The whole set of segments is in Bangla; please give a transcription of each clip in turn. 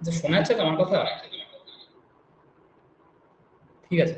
যে শোনা যাচ্ছে তো আমার কথা? ঠিক আছে।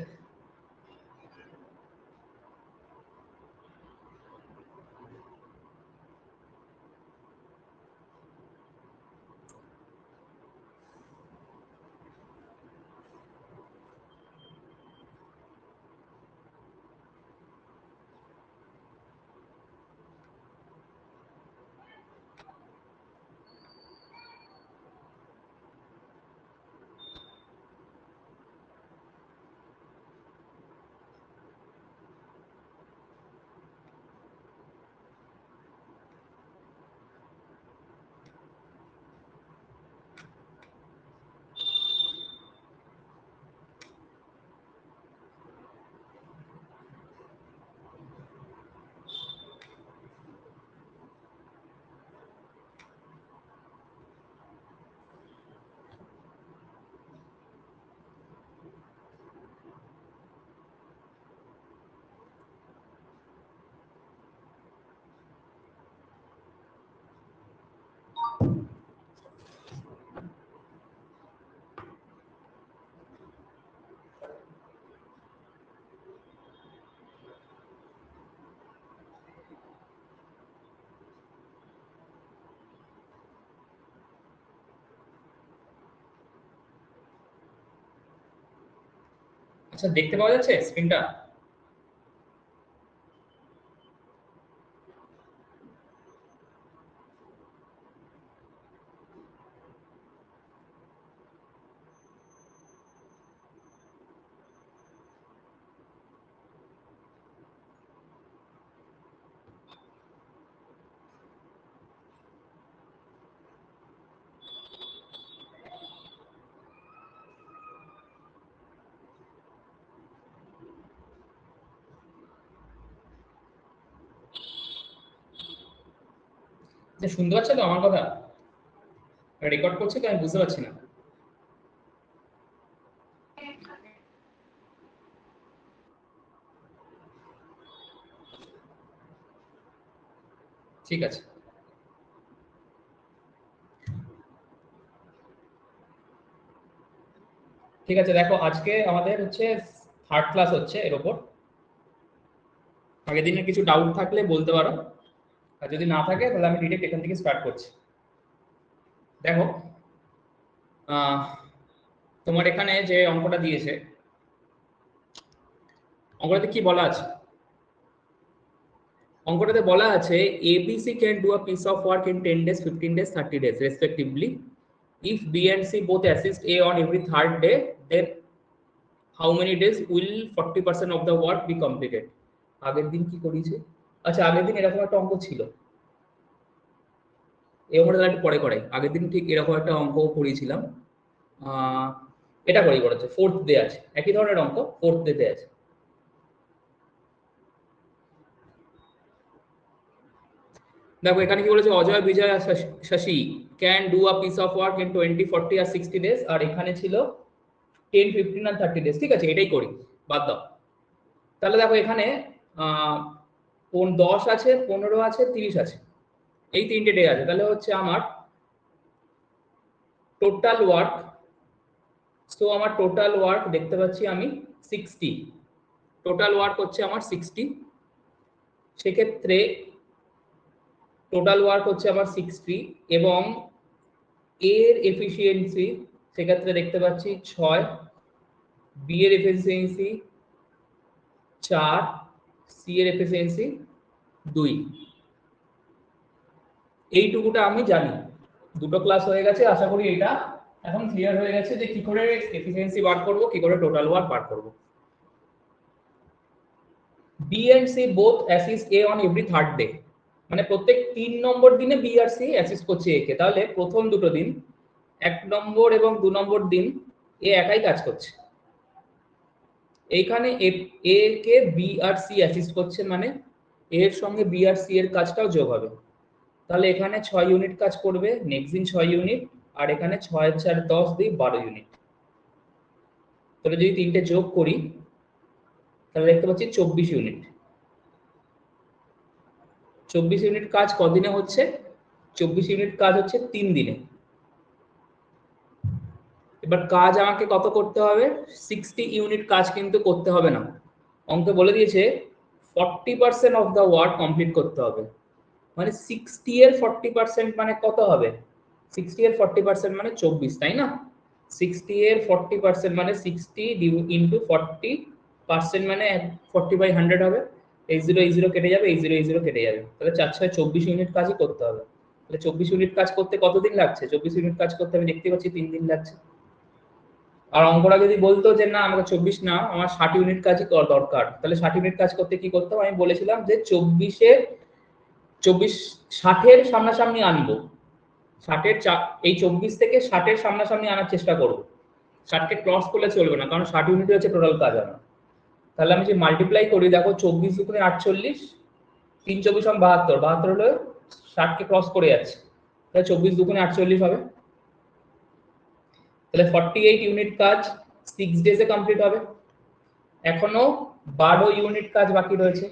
আচ্ছা, দেখতে পাওয়া যাচ্ছে স্ক্রিনটা? যে শুনতে পাচ্ছে তো আমার কথা? রেকর্ড করছে তো, আমি বুঝতে পারছি না। ঠিক আছে। ঠিক আছে, দেখো আজকে আমাদের হচ্ছে থার্ড ক্লাস হচ্ছে এর ওপর। আগের দিনের কিছু ডাউট থাকলে বলতে পারো, আর যদি না থাকে তাহলে আমি ডিরেক্ট এখান থেকে স্টার্ট করছি। দেখো, আহ, তোমার এখানে যে অঙ্কটা দিয়েছে, অঙ্কটাতে কি বলা আছে? অঙ্কটাতে বলা আছে ABC can do a piece of work in 10 days, 15 days, 30 days respectively. If B and C both assist A on every third day, then how many days will 40% of the work be completed? আগের দিন কি করেছে? আচ্ছা, আগের দিন এরকম একটা অঙ্ক ছিল, এই অঙ্কটা একটু পরে করাই। আগের দিন ঠিক এরকম একটা অঙ্ক করেছিলাম। আহ, এটা করেছে, ফোর্থ ডে আছে, একই ধরনের অঙ্ক, ফোর্থ ডে আছে। দেখো এখানে কি বলেছে, অজয় বিজয় আর Shashi can do a piece of work in 20, 40 আর 60 ডেজ। আর এখানে ছিল 10, 15 আর 30 ডেজ। ঠিক আছে, এটাই করি, বাদ দাও। তাহলে দেখো এখানে 10 আছে, 15 আছে, 30 আছে, এই তিনটে ডে আছে। তাহলে হচ্ছে আমার টোটাল ওয়ার্ক, সো আমার টোটাল ওয়ার্ক দেখতে পাচ্ছি আমি 60। টোটাল ওয়ার্ক হচ্ছে আমার 60। সেক্ষেত্রে টোটাল ওয়ার্ক হচ্ছে আমার 60 এবং এর এফিসিয়েন্সি সেক্ষেত্রে দেখতে পাচ্ছি 6, বি এর এফিসিয়েন্সি 4, সি এর এফিসিয়েন্সি 2। এইটুকুটা আমি জানি। দুটো ক্লাস হয়ে গেছে, আশা করি এটা এখন ক্লিয়ার হয়ে গেছে যে কি করে এফিসিয়েন্সি বার করব, কি করে টোটাল ওয়ার্ক বার করব। B and C both assist A on every third day, মানে প্রত্যেক 3 নম্বর দিনে বি আর সি অ্যাসিস্ট করছে এ কে। তাহলে প্রথম দুটো দিন, 1 নম্বর এবং 2 নম্বর দিন, এ একাই কাজ করছে। এইখানে এ কে বি আর সি অ্যাসিস্ট করছে, মানে এর সঙ্গে বি আর সি এর কাজটাও যোগ হবে। তাহলে এখানে 6 ইউনিট কাজ করবে, নেক্সট দিন 6 ইউনিট, আর এখানে 6 এর 4 10 দিয়ে 12 ইউনিট। তাহলে যদি তিনটে যোগ করি তাহলে দেখতে পাচ্ছি 24 ইউনিট। 24 ইউনিট কাজ কদিনে হচ্ছে? 24 ইউনিট কাজ হচ্ছে 3 দিনে। এবার কাজ আমাকে কত করতে হবে, 60 ইউনিট কাজ কিন্তু করতে হবে না, অঙ্কে বলে দিয়েছে 40% অফ দ্য ওয়ার্ক কমপ্লিট করতে হবে। মানে 60 এর 40% মানে কত হবে, 60 এর 40% মানে 24, তাই না? 60 এর 40% মানে 60 ইন্টু 40% মানে 40/100 হবে। এই জিরো কেটে যাবে, এই জিরো কেটে যাবে, তাহলে 4×6 = 24 ইউনিট কাজই করতে হবে। তাহলে 24 ইউনিট কাজ করতে কতদিন লাগছে, 24 ইউনিট কাজ করতে আমি দেখতে পাচ্ছি 3 দিন লাগছে। আর অঙ্কটা যদি বলতো যে না আমাকে 24 না, আমার 60 ইউনিট কাজই দরকার, তাহলে 60 ইউনিট কাজ করতে কি করতে হবে, আমি বলেছিলাম যে 60-এর সামনাসামনি আনবো, 60-এর এই 24 থেকে 60-এর সামনাসামনি আনার চেষ্টা করবো। 60কে ক্রস করলে চলবে না, কারণ 60 ইউনিট হচ্ছে টোটাল কাজ আমার। তাহলে আমি যে মাল্টিপ্লাই করি, দেখো 24 দুগুণে 48, 3×24 = 72, 72 হলে 60কে ক্রস করে যাচ্ছে, তাহলে 24 দুগুণে 48 হবে। তাহলে 48 ইউনিট কাজ 6 ডেজে কমপ্লিট হবে। এখনো 12 ইউনিট কাজ বাকি রয়েছে।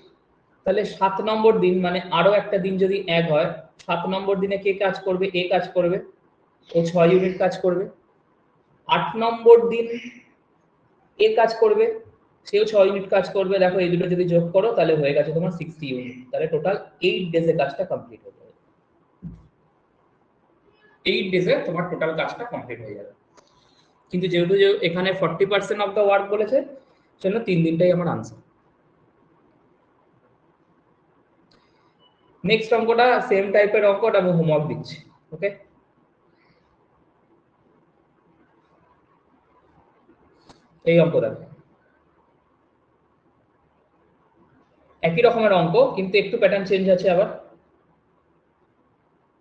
তাহলে 7 নম্বর দিন মানে আরো একটা দিন যদি এক হয়, 7 নম্বর দিনে কে কাজ করবে, এ কাজ করবে, ও 6 ইউনিট কাজ করবে। 8 নম্বর দিন এ কাজ করবে, সেও 6 ইউনিট কাজ করবে। দেখো এই দুটো যদি যোগ করো তাহলে হয়ে গেছে তোমার 60 ইউনিট। তাহলে টোটাল 8 ডেজে কাজটা কমপ্লিট হয়ে যাবে, 8 ডেজে তোমার টোটাল কাজটা কমপ্লিট হয়ে যাবে। কিন্তু যেহেতু এখানে 40% অফ দ্য ওয়ার্ক বলেছে, সেজন্য 3 দিনটাই আমার আনসার। নেক্সট অঙ্কটা সেম টাইপের অঙ্কটা আমি হোমওয়ার্ক দিচ্ছি, ওকে? এই অঙ্ক দেখো, একই রকমের অঙ্ক কিন্তু একটু প্যাটার্ন চেঞ্জ আছে। আবার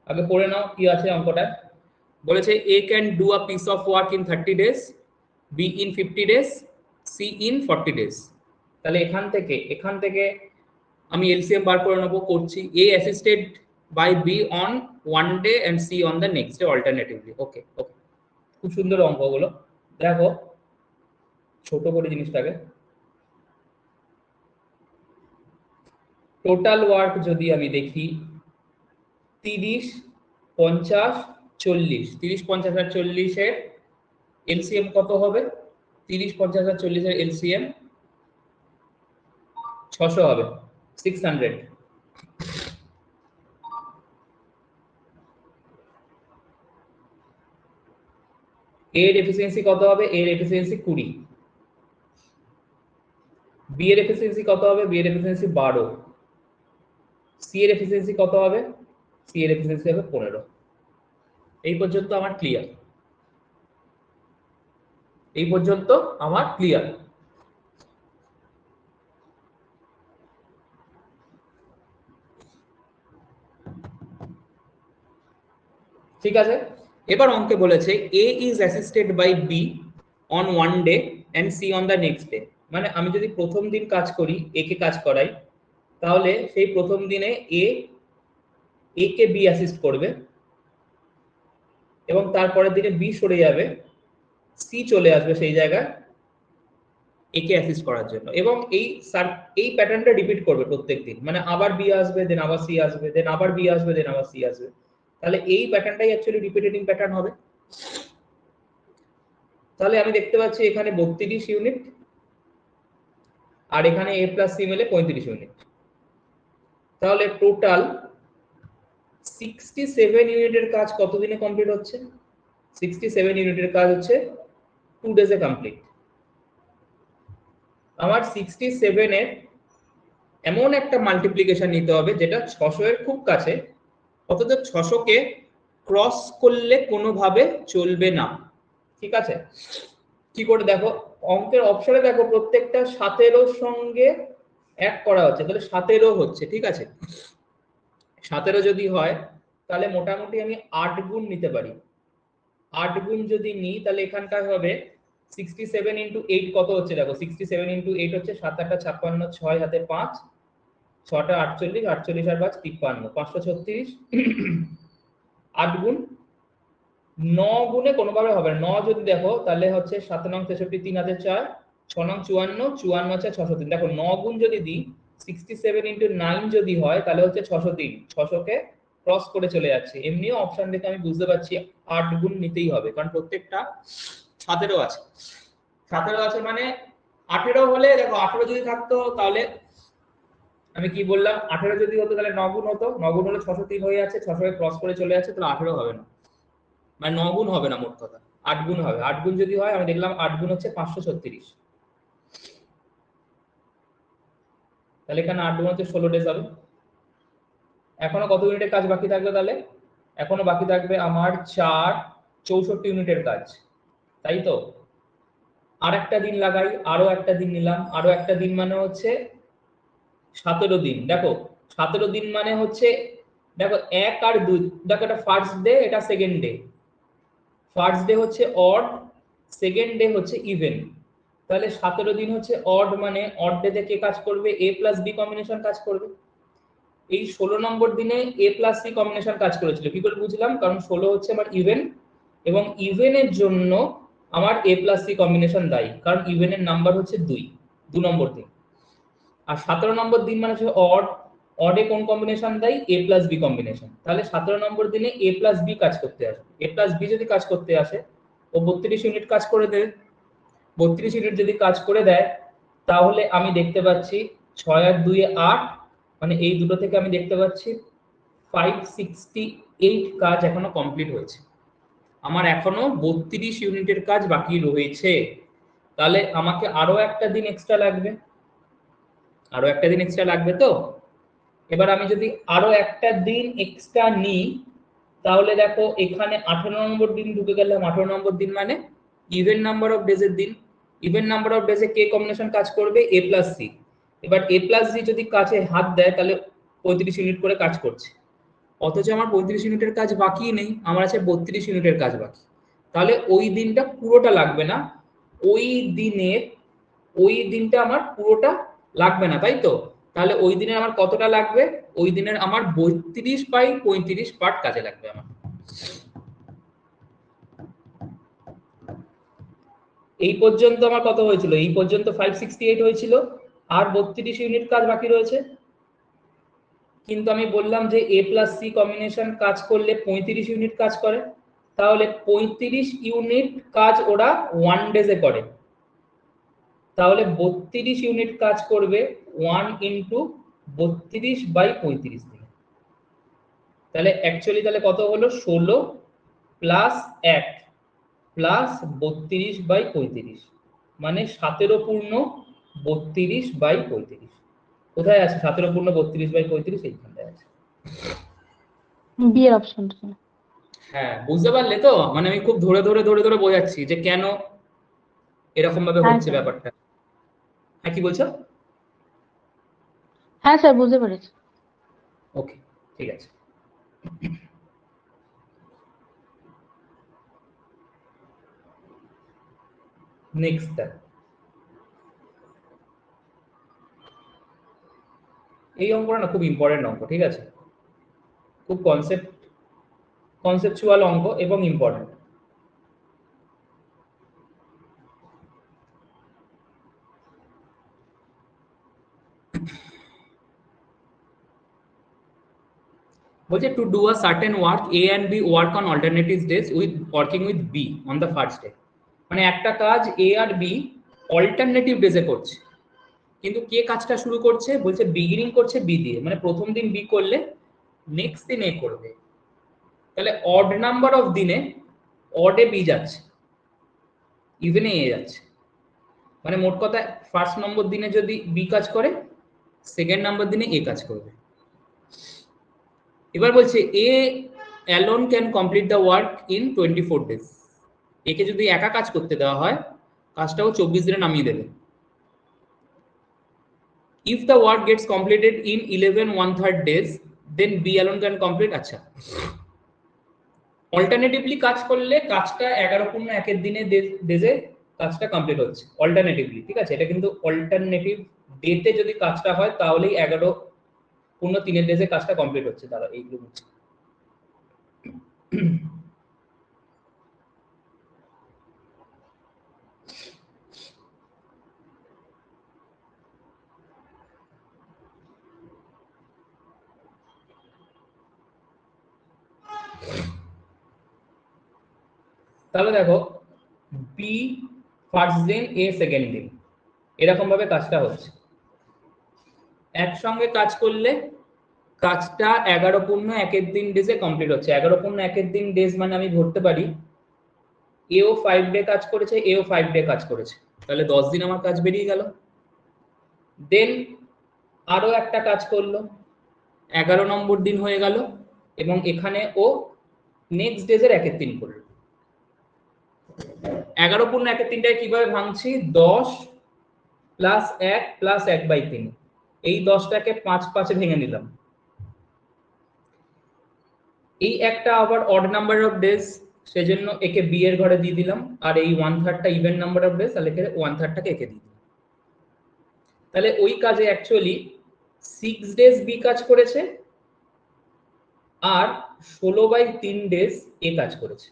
আগে পড়ে নাও কি আছে অঙ্কটা। বলেছে A can do a piece of work in 30 days, B in 50 days, C in 40 days. তাহলে এখান থেকে আমি এলসিএম বার করে নেবো, করছি। A assisted by B on 1 day and C on the next day alternatively. Okay okay, খুব সুন্দর অঙ্কগুলো। দেখো ছোট করে জিনিসটাকে, টোটাল ওয়ার্ক যদি আমি দেখি 30, 50, 40, 30, 50 আর 40 এর এলসিএম কত হবে? 30, 50 আর 40 এর এলসিএম 600 হবে, 600। এর এফিসিয়েন্সি কত হবে? এর এফিসিয়েন্সি 20। বি এর এফিসিয়েন্সি কত হবে? বি এর এফিসিয়েন্সি 12। সি এর এফিসিয়েন্সি কত হবে? সি এর এফিসিয়েন্সি হবে 15। এই পর্যন্ত আমার ক্লিয়ার, এই পর্যন্ত আমার ক্লিয়ার। ঠিক আছে, এবার অঙ্কে বলেছে A is assisted by B on 1 day and C on the next day. মানে আমি যদি প্রথম দিন কাজ করি, এ কে কাজ করাই, তাহলে সেই প্রথম দিনে এ কে বি অ্যাসিস্ট করবে, এবং তারপরের দিনে বি সরে যাবে, সি চলে আসবে সেই জায়গায় একে অ্যাসিস্ট করার জন্য। এবং এই প্যাটার্নটা রিপিট করবে প্রত্যেকদিন, মানে আবার বি আসবে, দেন আবার সি আসবে, দেন আবার বি আসবে, দেন আবার সি আসবে। তাহলে এই প্যাটার্নটাই অ্যাকচুয়ালি রিপিটেটিং প্যাটার্ন হবে। তাহলে আমি দেখতে পাচ্ছি এখানে 32 ইউনিট, আর এখানে এ প্লাস সি মিলে 35 ইউনিট। তাহলে টোটাল 67 ইউনিটের কাজ কত দিনে কমপ্লিট হচ্ছে? 67 ইউনিটের কাজ হচ্ছে 2 ডেজে কমপ্লিট। আমার 67 এর এমন একটা মাল্টিপ্লিকেশন নিতে হবে যেটা 600 এর খুব কাছে, অথচ 600 কে ক্রস করলে কোনোভাবে চলবে না। ঠিক আছে, কি করে দেখো, অঙ্কের অপশনে দেখো প্রত্যেকটা 17 সঙ্গে অ্যাড করা হচ্ছে, তাহলে 17 হচ্ছে। ঠিক আছে, 17 যদি হয় তাহলে মোটামুটি আমি 8 গুণ নিতে পারি। 8 গুণ যদি নিই তাহলে এখানটায় হবে 67 ইন্টু 8 কত হচ্ছে দেখো, 67 ইন্টু 8 হচ্ছে 7 8 56, 6 হাতে 5, 6টা 48, 48 আর 5 53, 536। 8 গুণ 9 গুণে কোনোভাবে হবে না। 9 যদি দেখো তাহলে হচ্ছে 7 নং 63, 3 হাতে 4, 6 নং 54, 54 আছে 603। দেখো 9 গুণ যদি দিই 67 ইন্টু 9 যদি হয় তাহলে হচ্ছে 603। 600 কে ক্রস করে চলে যাচ্ছে। এমনিও অপশন দেখে আমি বুঝতে পারছি 8 গুণ নিতেই হবে, কারণ প্রত্যেকটা 17 আছে, 17 আছে মানে 18 হলে দেখো 18 যদি থাকতো তাহলে আমি কি বললাম, 18 যদি হতো তাহলে 9 গুণ হতো, 9 গুণ হলে 603 হয়ে যাচ্ছে, 600 এ ক্রস করে চলে যাচ্ছে, তাহলে 18 হবে না, মানে 9 গুণ হবে না মোট কথা, 8 গুণ হবে। 8 গুণ যদি হয়, আমি দেখলাম 8 গুণ হচ্ছে 536, তাহলে এখানে 8 গুণ হচ্ছে 16 ডেজ হবে। এখনো কত ইউনিটের কাজ বাকি থাকবে তাহলে? এখনো বাকি থাকবে আমার 64 ইউনিটের কাজ, তাই তো। আর একটা দিন লাগাই, আরো একটা দিন নিলাম, আরো একটা দিন মানে হচ্ছে 17 দিন। দেখো 17 দিন মানে হচ্ছে, দেখো 1 আর 2, দেখো এটা ফার্স্ট ডে, এটা সেকেন্ড ডে। ফার্স্ট ডে হচ্ছে অড, সেকেন্ড ডে হচ্ছে ইভেন। তাহলে 17 দিন হচ্ছে অড, মানে অড ডেতে কে কাজ করবে? এ প্লাস বি কম্বিনেশন কাজ করবে। এই 16 নম্বর দিনে এ প্লাস সি কম্বিনেশন কাজ করেছিল, কি করে বুঝলাম? কারণ 16 হচ্ছে আমার ইভেন, এবং ইভেনের জন্য আমার এ প্লাস সি কম্বিনেশন দায়ী, কারণ ইভেনের নাম্বার হচ্ছে 2, 2 নম্বর দিন। আর 17 নম্বর দিন মানে হচ্ছে অড, অডে কোন কম্বিনেশন দেয়? এ প্লাস বি কম্বিনেশন। তাহলে 17 নম্বর দিনে এ প্লাস বি কাজ করতে আসে, এ প্লাস বি যদি কাজ করতে আসে, ও 32 ইউনিট কাজ করে দেবে। 32 ইউনিট যদি কাজ করে দেয়, তাহলে আমি দেখতে পাচ্ছি 6 আর 2 এ 8, মানে এই দুটো থেকে আমি দেখতে পাচ্ছি 568 কাজ এখনো কমপ্লিট হয়েছে। আমার এখনো 32 ইউনিটের কাজ বাকি রয়েছে, তাহলে আমাকে আরো একটা দিন এক্সট্রা লাগবে, আরো একটা দিন এক্সট্রা লাগবে তো। এবার আমি যদি আরো একটা দিন এক্সট্রা নিই, তাহলে দেখো এখানে 18 নম্বর দিন ঢুকে গেলাম। 18 নম্বর দিন মানে ইভেন নাম্বার অফ ডেজ এর দিন। ইভেন নাম্বার অফ ডেজে কে কম্বিনেশন কাজ করবে? A plus C. এবার এ প্লাস সি যদি কাজে হাত দেয়, তাহলে 35 ইউনিট করে কাজ করছে, অথচ আমার 35 ইউনিটের কাজ বাকি নেই, আমার আছে 32 ইউনিটের কাজ বাকি। তাহলে ওই দিনটা পুরোটা লাগবে না, ওই দিনের, ওই দিনটা আমার পুরোটা লাগবে না, তাই তো। তাহলে ওই দিনের আমার কতটা লাগবে? ওই দিনের আমার 32/35 পার্ট কাজে লাগবে আমার। এই পর্যন্ত আমার কত হয়েছিল? এই পর্যন্ত 568 হয়েছিল, আর 32 ইউনিট কাজ বাকি রয়েছে। কিন্তু আমি বললাম যে এ প্লাস সি কম্বিনেশন কাজ করলে 35 ইউনিট কাজ করে, তাহলে 35 ইউনিট কাজ ওরা 1 ডেজে করে, তাহলে 32 ইউনিট কাজ করবে 1 ইন্টু 32/35 দিয়ে। তাহলে অ্যাকচুয়ালি তাহলে কত হলো? 16 প্লাস 1 প্লাস 32/35, মানে 17 পূর্ণ 32/35। কোথায় আছে 17 পূর্ণ 32/35? এইখানটায় আছে, বি এর অপশনটা। হ্যাঁ। বুঝতে পারলে তো? মানে আমি খুব ধরে ধরে ধরে ধরে বোঝাচ্ছি যে কেন এরকম ভাবে হ্যাঁ হচ্ছে স্যার, ব্যাপারটা। হ্যাঁ, কি বলছো? হ্যাঁ স্যার বুঝতে পেরেছি। ওকে, ঠিক আছে। নেক্সট, এই অঙ্কটা না খুব ইম্পর্টেন্ট অঙ্ক, ঠিক আছে, খুব কনসেপচুয়াল অঙ্ক এবং ইম্পর্টেন্ট। বলছে to do a certain work, A and B work on alternative days with working with B on the first day. মানে একটা কাজ এ আর বি অল্টারনেটিভ ডেজে করছে, কিন্তু কে কাজটা শুরু করছে? বলছে বিগিনিং করছে বি দিয়ে, মানে প্রথম দিন বি করলে নেক্সট দিন এ করবে। তাহলে অড নাম্বার অফ দিনে অডে বি যাচ্ছে, ইভেনে এ যাচ্ছে, মানে মোট কথা ফার্স্ট নম্বর দিনে যদি বি কাজ করে, সেকেন্ড নাম্বার দিনে এ কাজ করবে। এবার বলছে A alone can complete the work in 24 days. একে যদি একা কাজ করতে দেওয়া হয়, কাজটাও 24 দিনে নামিয়ে দেবে। If the work gets completed in 11 1/3 days, then B alone can complete. আচ্ছা, অল্টারনেটিভলি কাজ করলে কাজটা 11 পূর্ণ 1 দিনে ডেজে কাজটা কমপ্লিট হচ্ছে অল্টারনেটিভলি, ঠিক আছে। এটা কিন্তু অল্টারনেটিভ ডেতে যদি কাজটা হয়, তাহলেই 11 পূর্ণ 3 ডেজে কাজটা কমপ্লিট হচ্ছে। তারা এইগুলো হচ্ছে। তাহলে দেখো বি ফার্স্ট দিন, এ সেকেন্ড দিন, এরকম ভাবে কাজটা হচ্ছে। একসঙ্গে কাজ করলে কাজটা 11 দিন ডেজে কমপ্লিট হচ্ছে। 11 দিন ডেজ মানে আমি ধরতে পারি এও 5 ডে কাজ করেছে, এও 5 ডে কাজ করেছে, তাহলে 10 দিন আমার কাজ বেরিয়ে গেল। দেন আরো একটা কাজ করলো, 11 নম্বর দিন হয়ে গেল, এবং এখানে ও নেক্সট ডেজের 1 দিন করলো। 11 কিভাবে ভাঙছি? 10 প্লাস 1 প্লাস 1/3, এই 10টাকে 5 ভেঙে নিলাম। এই একটা আবার অড নাম্বার অফ ডেজ, সেজন্য একে বি এর ঘরে দিয়ে দিলাম, আর এই 1/3টা ইভেন নাম্বার অফ ডেজ, তাহলে 1/3টাকে একে দিয়ে দিলাম। তাহলে ওই কাজে অ্যাকচুয়ালি 6 ডেজ বি কাজ করেছে আর 16/3 ডেজ এ কাজ করেছে।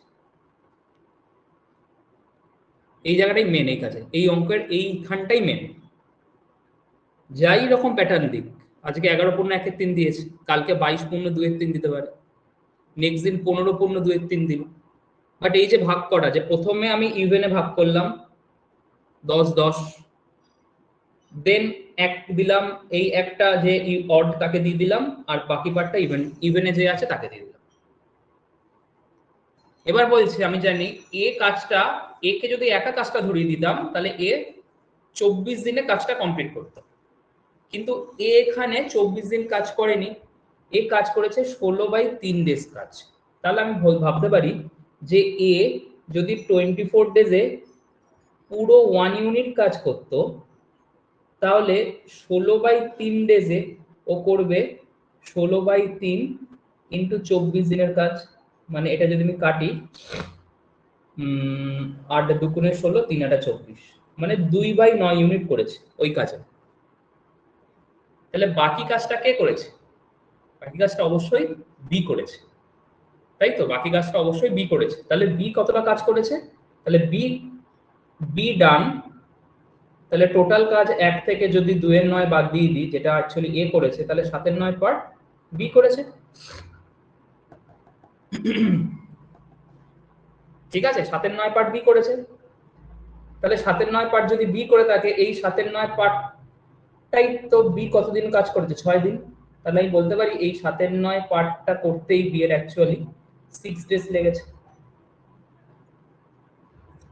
এই জায়গাটাই মেন, এই কাজে এই অঙ্কের এইখানটাই মেন। যাই রকম প্যাটার্ন দিক, আজকে 11 পূর্ণ 1-3 দিয়েছে, কালকে 22 পূর্ণ 2-3 দিতে পারে, নেক্সট দিন 15 পূর্ণ 2-3 দিন। বাট এই যে ভাগ করা, যে প্রথমে আমি ইভেনে ভাগ করলাম 10-10, দেন এক দিলাম, এই একটা যে অড তাকে দিয়ে দিলাম, আর বাকি পার্টটা ইভেনে যে আছে তাকে দিয়ে দিলাম। এবার বলছি, আমি জানি এ কাজটা, এ কে যদি একা কাজটা ধরিয়ে দিতাম তাহলে এ 24 দিনে কাজটা কমপ্লিট করতো, কিন্তু এ এখানে 24 দিন কাজ করেনি, এ কাজ করেছে 16/3 ডেজ কাজ। তাহলে আমি ভাবতে পারি যে এ যদি 24 ডেজে পুরো 1 ইউনিট কাজ করত, তাহলে 16/3 ডেজে ও করবে 16/3 ইন্টু 24 দিনের কাজ। মানে এটা যদি আমি কাটি, 8×2 = 16, 3×8 = 24, মানে 2/9 ইউনিট করেছে ওই কাজে। তাহলে বাকি কাজটা কে করেছে? বাকি কাজটা অবশ্যই বি করেছে, তাই তো? বাকি কাজটা অবশ্যই বি করেছে। তাহলে বি কতটা কাজ করেছে? তাহলে বি ডান। তাহলে টোটাল কাজ 1 থেকে যদি 2-9 বাদ দিয়ে দিই, যেটা অ্যাকচুয়ালি এ করেছে, তাহলে 7-9 পার্ট বি করেছে। ঠিক আছে, 7-9 পার্ট বি করেছে। তাহলে 7-9 পার্ট যদি বি করে থাকে, এই 7-9 পার্টটাই তো বি কতদিন কাজ করেছে? 6 দিন। তাহলে আমি বলতে পারি এই 7-9 পার্টটা করতেই বি এর অ্যাকচুয়ালি 6 ডেজ লেগেছে।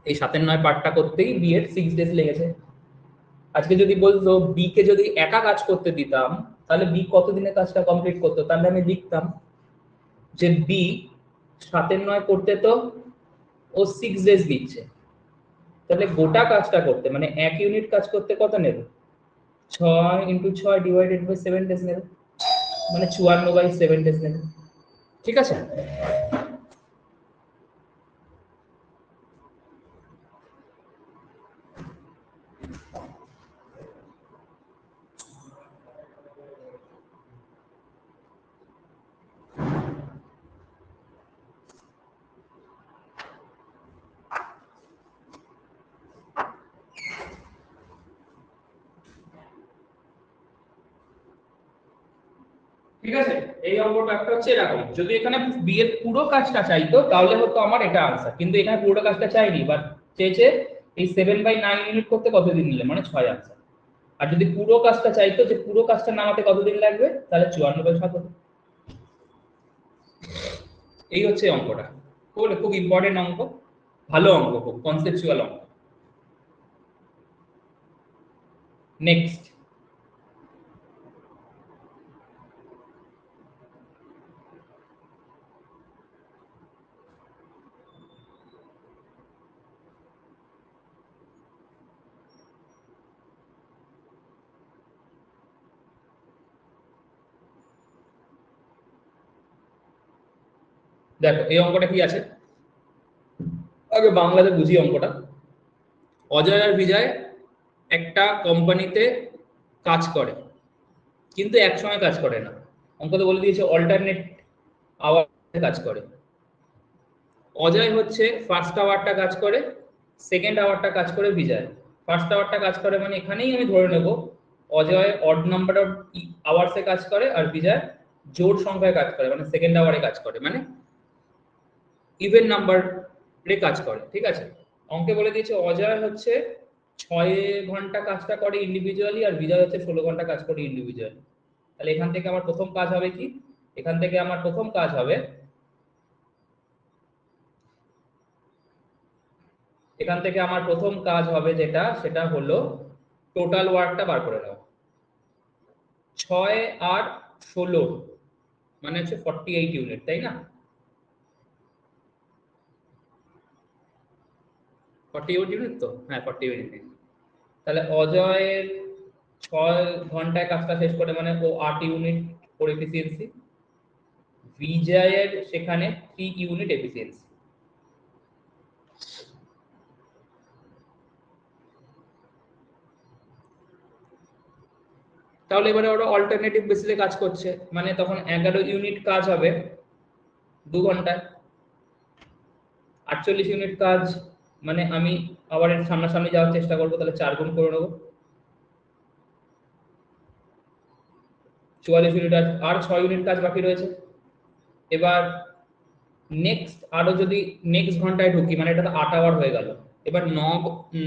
এই 7-9 পার্টটা করতেই বি এর 6 ডেজ লেগেছে। আজকে যদি বলতো বি কে যদি একা কাজ করতে দিতাম, তাহলে বি কতদিনে কাজটা কমপ্লিট করতো? তাহলে আমি লিখতাম যে বি 7-9 করতে তো ও 6 ডেজ দিচ্ছে, তাহলে গোটা কাজটা করতে মানে 1 ইউনিট কাজ করতে কত নেবে? 6 × 6 / 7 ডেজ নেবে, মানে 54/7 ডেজ নেবে। ঠিক আছে, ঠিক আছে। এই অঙ্কটা একটা হচ্ছে এরকম, যদি এখানে বি এর পুরো কাজটা চাইতো তাহলে হতো আমার এটা আনসার, কিন্তু এখানে পুরো কাজটা চাইনি, বাট চেয়েছে এই 7/9 ইউনিট করতে কতদিন নিলে, মানে 6 আনসার। আর যদি পুরো কাজটা চাইতো যে পুরো কাজটা নামাতে কতদিন লাগবে, তাহলে 54/7 হতো। এই হচ্ছে অঙ্কটা, খুব ইম্পর্টেন্ট অঙ্ক, ভালো অঙ্ক, খুব কনসেপচুয়াল অঙ্ক। নেক্সট, দেখো এই অঙ্কটা কি আছে, আগে বাংলাতে বুঝি অঙ্কটা। অজয় আর বিজয় একটা কোম্পানিতে কাজ করে, কিন্তু একসঙ্গে কাজ করে না। অঙ্কতে বলে দিয়েছে অল্টারনেট আওয়ারে কাজ করে। অজয় হচ্ছে ফার্স্ট আওয়ারটা কাজ করে, সেকেন্ড আওয়ারটা কাজ করে বিজয়। ফার্স্ট আওয়ারটা কাজ করে মানে এখানেই আমি ধরে নেব অজয় অড নাম্বার অফ আওয়ার্সে কাজ করে, আর বিজয় জোড় সংখ্যায় কাজ করে, মানে সেকেন্ড আওয়ারে কাজ করে, মানে ইভেন নাম্বারে কাজ করে। ঠিক আছে, অঙ্কে বলে দিয়েছে অজয় হচ্ছে 6 ঘন্টা কাজটা করে ইন্ডিভিজুয়ালি আর বিজয় হচ্ছে 16 ঘন্টা কাজ করে ইন্ডিভিজুয়ালি। তাহলে এখান থেকে আমার প্রথম কাজ হবে কি, এখান থেকে আমার প্রথম কাজ হবে, এখান থেকে আমার প্রথম কাজ হবে যেটা, সেটা হলো টোটাল ওয়ার্কটা বার করে নাও। 6 আর 16 মানে হচ্ছে 48 ইউনিট, তাই না? 48 ইউনিট তো, হ্যাঁ 48 ইউনিট। তাহলে অজয়ের 6 ঘন্টায় কাজটা শেষ করে মানে ও 8 ইউনিট ওর এফিসিয়েন্সি, বিজয়ের সেখানে 3 ইউনিট এফিসিয়েন্সি। তাহলে এবারে ওরা অল্টারনেটিভ বেসিসে কাজ করছে, মানে তখন 11 ইউনিট কাজ হবে 2 ঘন্টায়, 48 ইউনিট কাজ মানে আমি আবার এর সামনাসামনি যাওয়ার চেষ্টা করবো, তাহলে 4 গুণ করে নেবো, 44 ইউনিট আর 6 ইউনিট কাজ বাকি রয়েছে। এবার নেক্সট আরো যদি নেক্সট ঘন্টায় ঢুকি মানে এটা তো 8 আওয়ার হয়ে গেল। এবার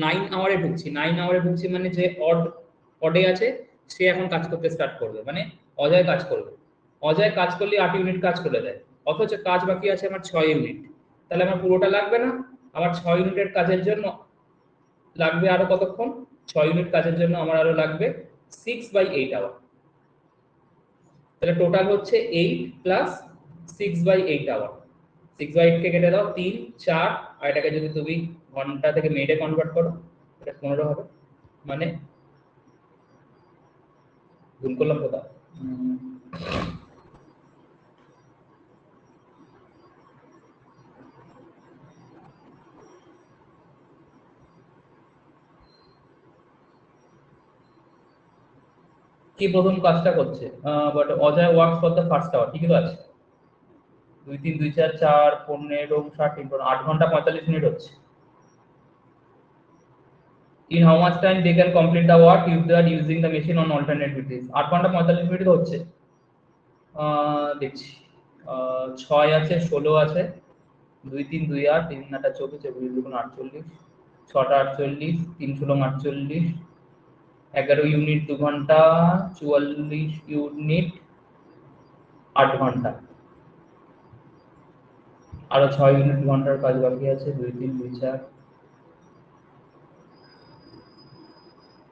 9 আওয়ারে ঢুকছি, 9 আওয়ারে ঢুকছি মানে যে অডে আছে সে এখন কাজ করতে স্টার্ট করবে, মানে অজয় কাজ করবে। অজয় কাজ করলে 8 ইউনিট কাজ করে দেয়, অথচ কাজ বাকি আছে আমার 6 ইউনিট। তাহলে আমার পুরোটা লাগবে না, আমার 6 ইউনিটের কাজের জন্য লাগবে আরো কতক্ষণ, 6 ইউনিট কাজের জন্য আমার আরো লাগবে 6/8 আওয়ার। তাহলে টোটাল হচ্ছে 8 প্লাস 6/8 আওয়ার। 6/8 কে কেটে দাও 3 4, আর এটাকে যদি তুমি ঘন্টা থেকে মিনিটে কনভার্ট করো এটা 15 হবে, মানে গুণ করলাম কত, কি প্রথম কাজটা করছে, but Ajay works for the first hour, ঠিকই তো আছে। 2 3 2 4 4 15 60 8 ঘন্টা 45 মিনিট হচ্ছে। In how much time they can complete the work if they are using the machine on alternate basis? 8 ঘন্টা 45 মিনিট তো হচ্ছে। দেখছি 6 আছে 16 আছে, 2 3 2 8 3 9 24 24 2 48, 6টা 48 3 16 48, 11 ইউনিট 2 ঘন্টা, 44 ইউনিট 8 ঘন্টা, আরো 6 ইউনিট ঘন্টার কাজ বাকি আছে, 2 3 2 4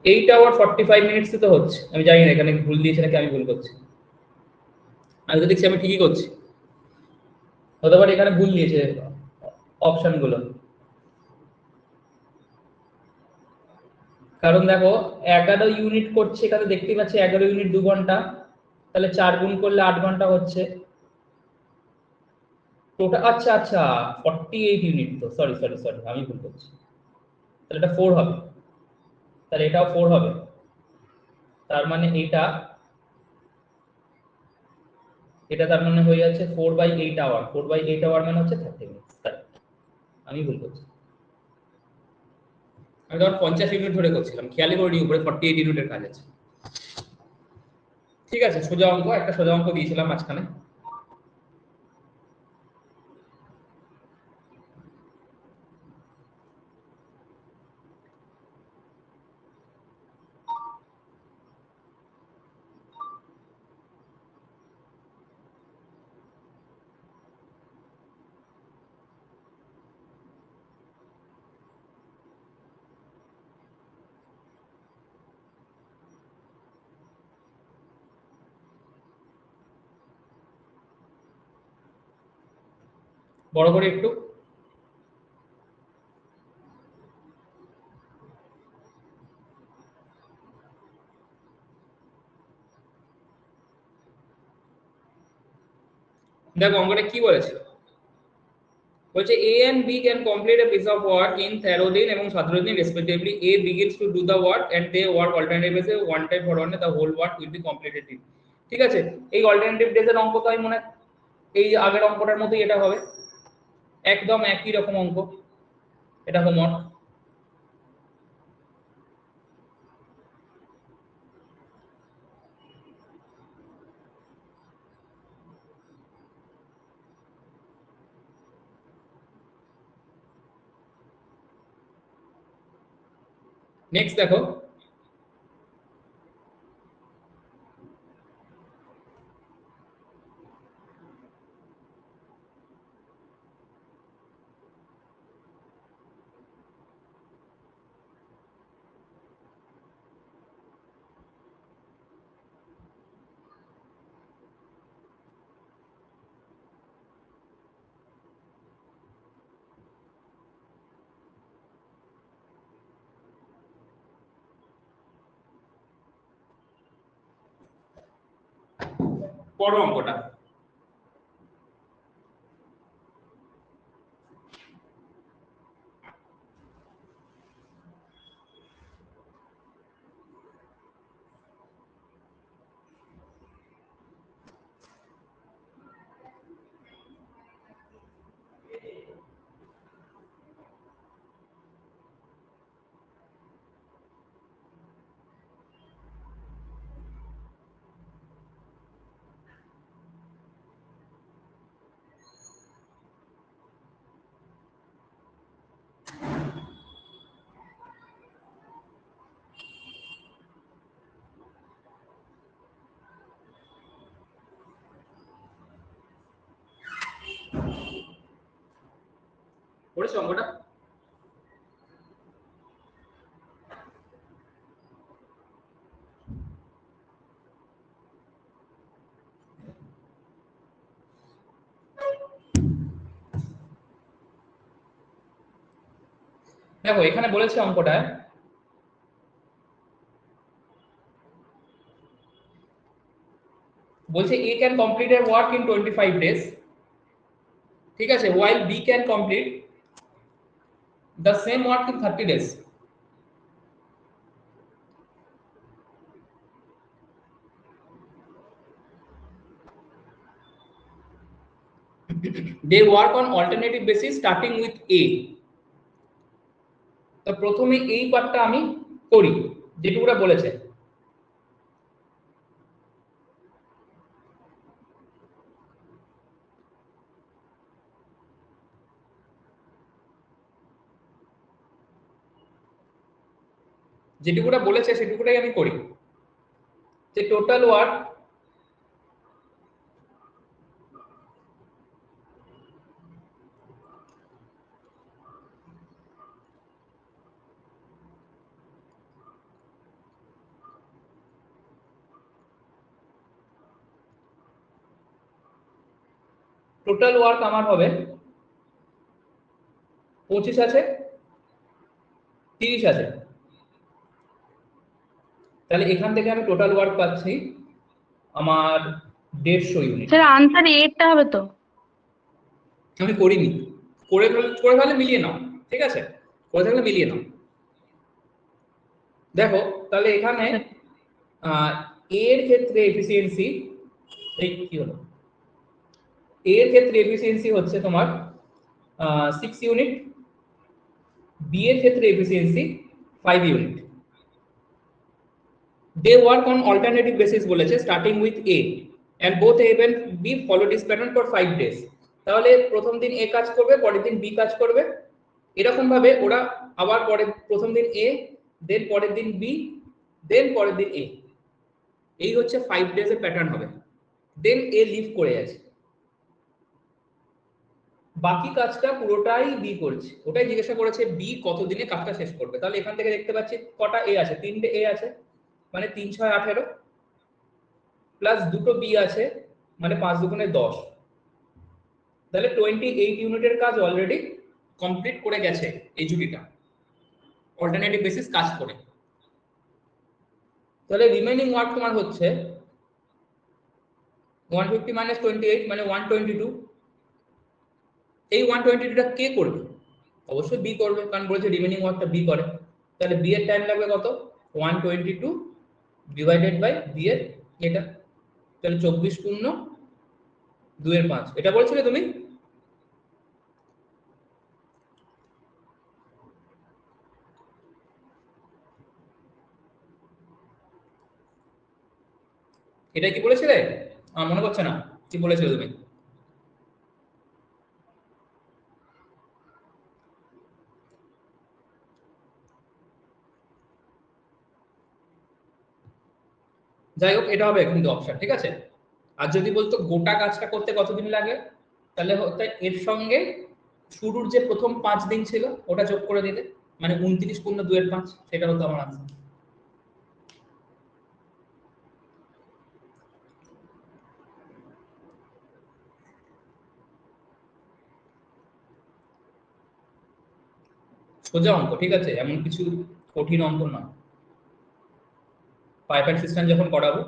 8 আওয়ার 45 মিনিটস তো হচ্ছে। আমি জানি না এখানে ভুল দিয়েছে নাকি আমি ভুল করছি, আমি তো দেখছি আমি ঠিকই করছি, হতে পারে এখানে ভুল দিয়েছে অপশন গুলো। কারণ দেখো 11 ইউনিট করছে, এখানে দেখতেই পাচ্ছি 11 ইউনিট 2 ঘন্টা, তাহলে 4 গুণ করলে 8 ঘন্টা হচ্ছে টোটাল। আচ্ছা আচ্ছা 48 ইউনিট তো, সরি সরি সরি আমি ভুল করছি, তাহলে এটা 4 হবে, তাহলে এটাও 4 হবে, তার মানে এটা এটা তার মানে হয়ে যাচ্ছে 4/8 আওয়ার, 4/8 আওয়ার মানে হচ্ছে 30 মিনিট, আমি ভুল করছি। আমি তখন 50 ইউনিট ধরে করছিলাম, খেয়ালই করিনি উপরে 48 ইউনিটের কাজ আছে। ঠিক আছে, সোজা অঙ্ক, একটা সোজা অঙ্ক দিয়েছিলাম মাঝখানে। বড় করে একটু, দেখো অঙ্কটা কি বলেছে, বলছে A and B can complete a piece of work in 13 দিন এবং 17 দিন respectively. A begins to do the work and they work alternative basis, one time for one, the whole work will be completed in, ঠিক আছে। এই অল্টারনেটিভ ডেজের অঙ্ক তো আমি মনে হয় এই আগের অঙ্কটার মতোই এটা হবে, একদম একই রকম অঙ্ক, এটা হোমওয়ার্ক। নেক্সট দেখো, পড়ো অঙ্কটা। পড়েছো অঙ্কটা? দেখো এখানে বলেছে অঙ্কটায় বলছে A can complete a work in 25 days, ঠিক আছে, while B can complete the same work in 30 days. They work on alternative basis starting with A. তো প্রথমে এই পার্টটা আমি করি যেটুকুটা বলেছে। যেটুকুটা বলেছে সেটুকুটাই আমি করি, যে টোটাল ওয়ার্ক আমার হবে 25 আছে, 30 আছে, তাহলে এখান থেকে আমি টোটাল ওয়ার্ক পাচ্ছি আমার 150 ইউনিট। স্যার আনসার এরটা হবে তো? আমি করিনি, করে তাহলে মিলিয়ে নাও, ঠিক আছে, করে থাকলে মিলিয়ে নাও। দেখো তাহলে এখানে এর ক্ষেত্রে এফিসিয়েন্সি, এই কি হলো, এর ক্ষেত্রে এফিসিয়েন্সি হচ্ছে তোমার 6 ইউনিট, বি এর ক্ষেত্রে efficiency 5 unit. They work on alternative basis বলেছে starting with A and both A and B follow this pattern for 5 days. তাহলে প্রথম দিন A কাজ করবে, পরের দিন B কাজ করবে, এরকম ভাবে ওরা আবার প্রথম দিন A, দেন পরের দিন B, দেন পরের দিন A, এই হচ্ছে 5 ডেজ এর প্যাটার্ন হবে। দেন A লিভ করে আছে, বাকি কাজটা পুরোটাই বি করছে। ওটাই জিজ্ঞাসা করেছে বি কত দিনে কাজটা শেষ করবে। তাহলে এখান থেকে দেখতে পাচ্ছি কটা এ আছে, 3টে এ আছে, মানে 3 6 18 প্লাস দুটো বি আছে, মানে 5 দুগুণে 10, তাহলে 28 ইউনিটের কাজ অলরেডি কমপ্লিট করে গেছে এই জুটিটা অল্টারনেটিভ বেসিস কাজ করে। তাহলে রিমেইনিং ওয়ার্ক তোমার হচ্ছে 150 মাইনাস 28 মানে 122। এই 122টা কে করবে? অবশ্যই বি করবে, কারণ বলেছে রিমেইনিং ওয়ার্কটা বি করে। তাহলে বি এর টাইম লাগবে কত? 122 ডিভাইডেড বাই বি এর এটা, তাহলে 24 শূন্য 2 এর 5, এটা বলছিলে তুমি। এটা কি বলেছিলে? আমার মনে পড়ছে না কি বলেছিলে তুমি। যাই হোক এটা হবে কিন্তু অপশন, ঠিক আছে। আর যদি বলতো গোটা কাজটা করতে কতদিন লাগে, তাহলে হতো এর সঙ্গে শুরুর যে প্রথম 5 দিন ছিল ওটা যোগ করে দিতে, মানে 29 পূর্ণ 2/5, সেটা হতো আমার আনসার। সোজা অঙ্ক, ঠিক আছে, এমন কিছু কঠিন অঙ্ক না। পাইপলাইন সিস্টেম যখন করাবো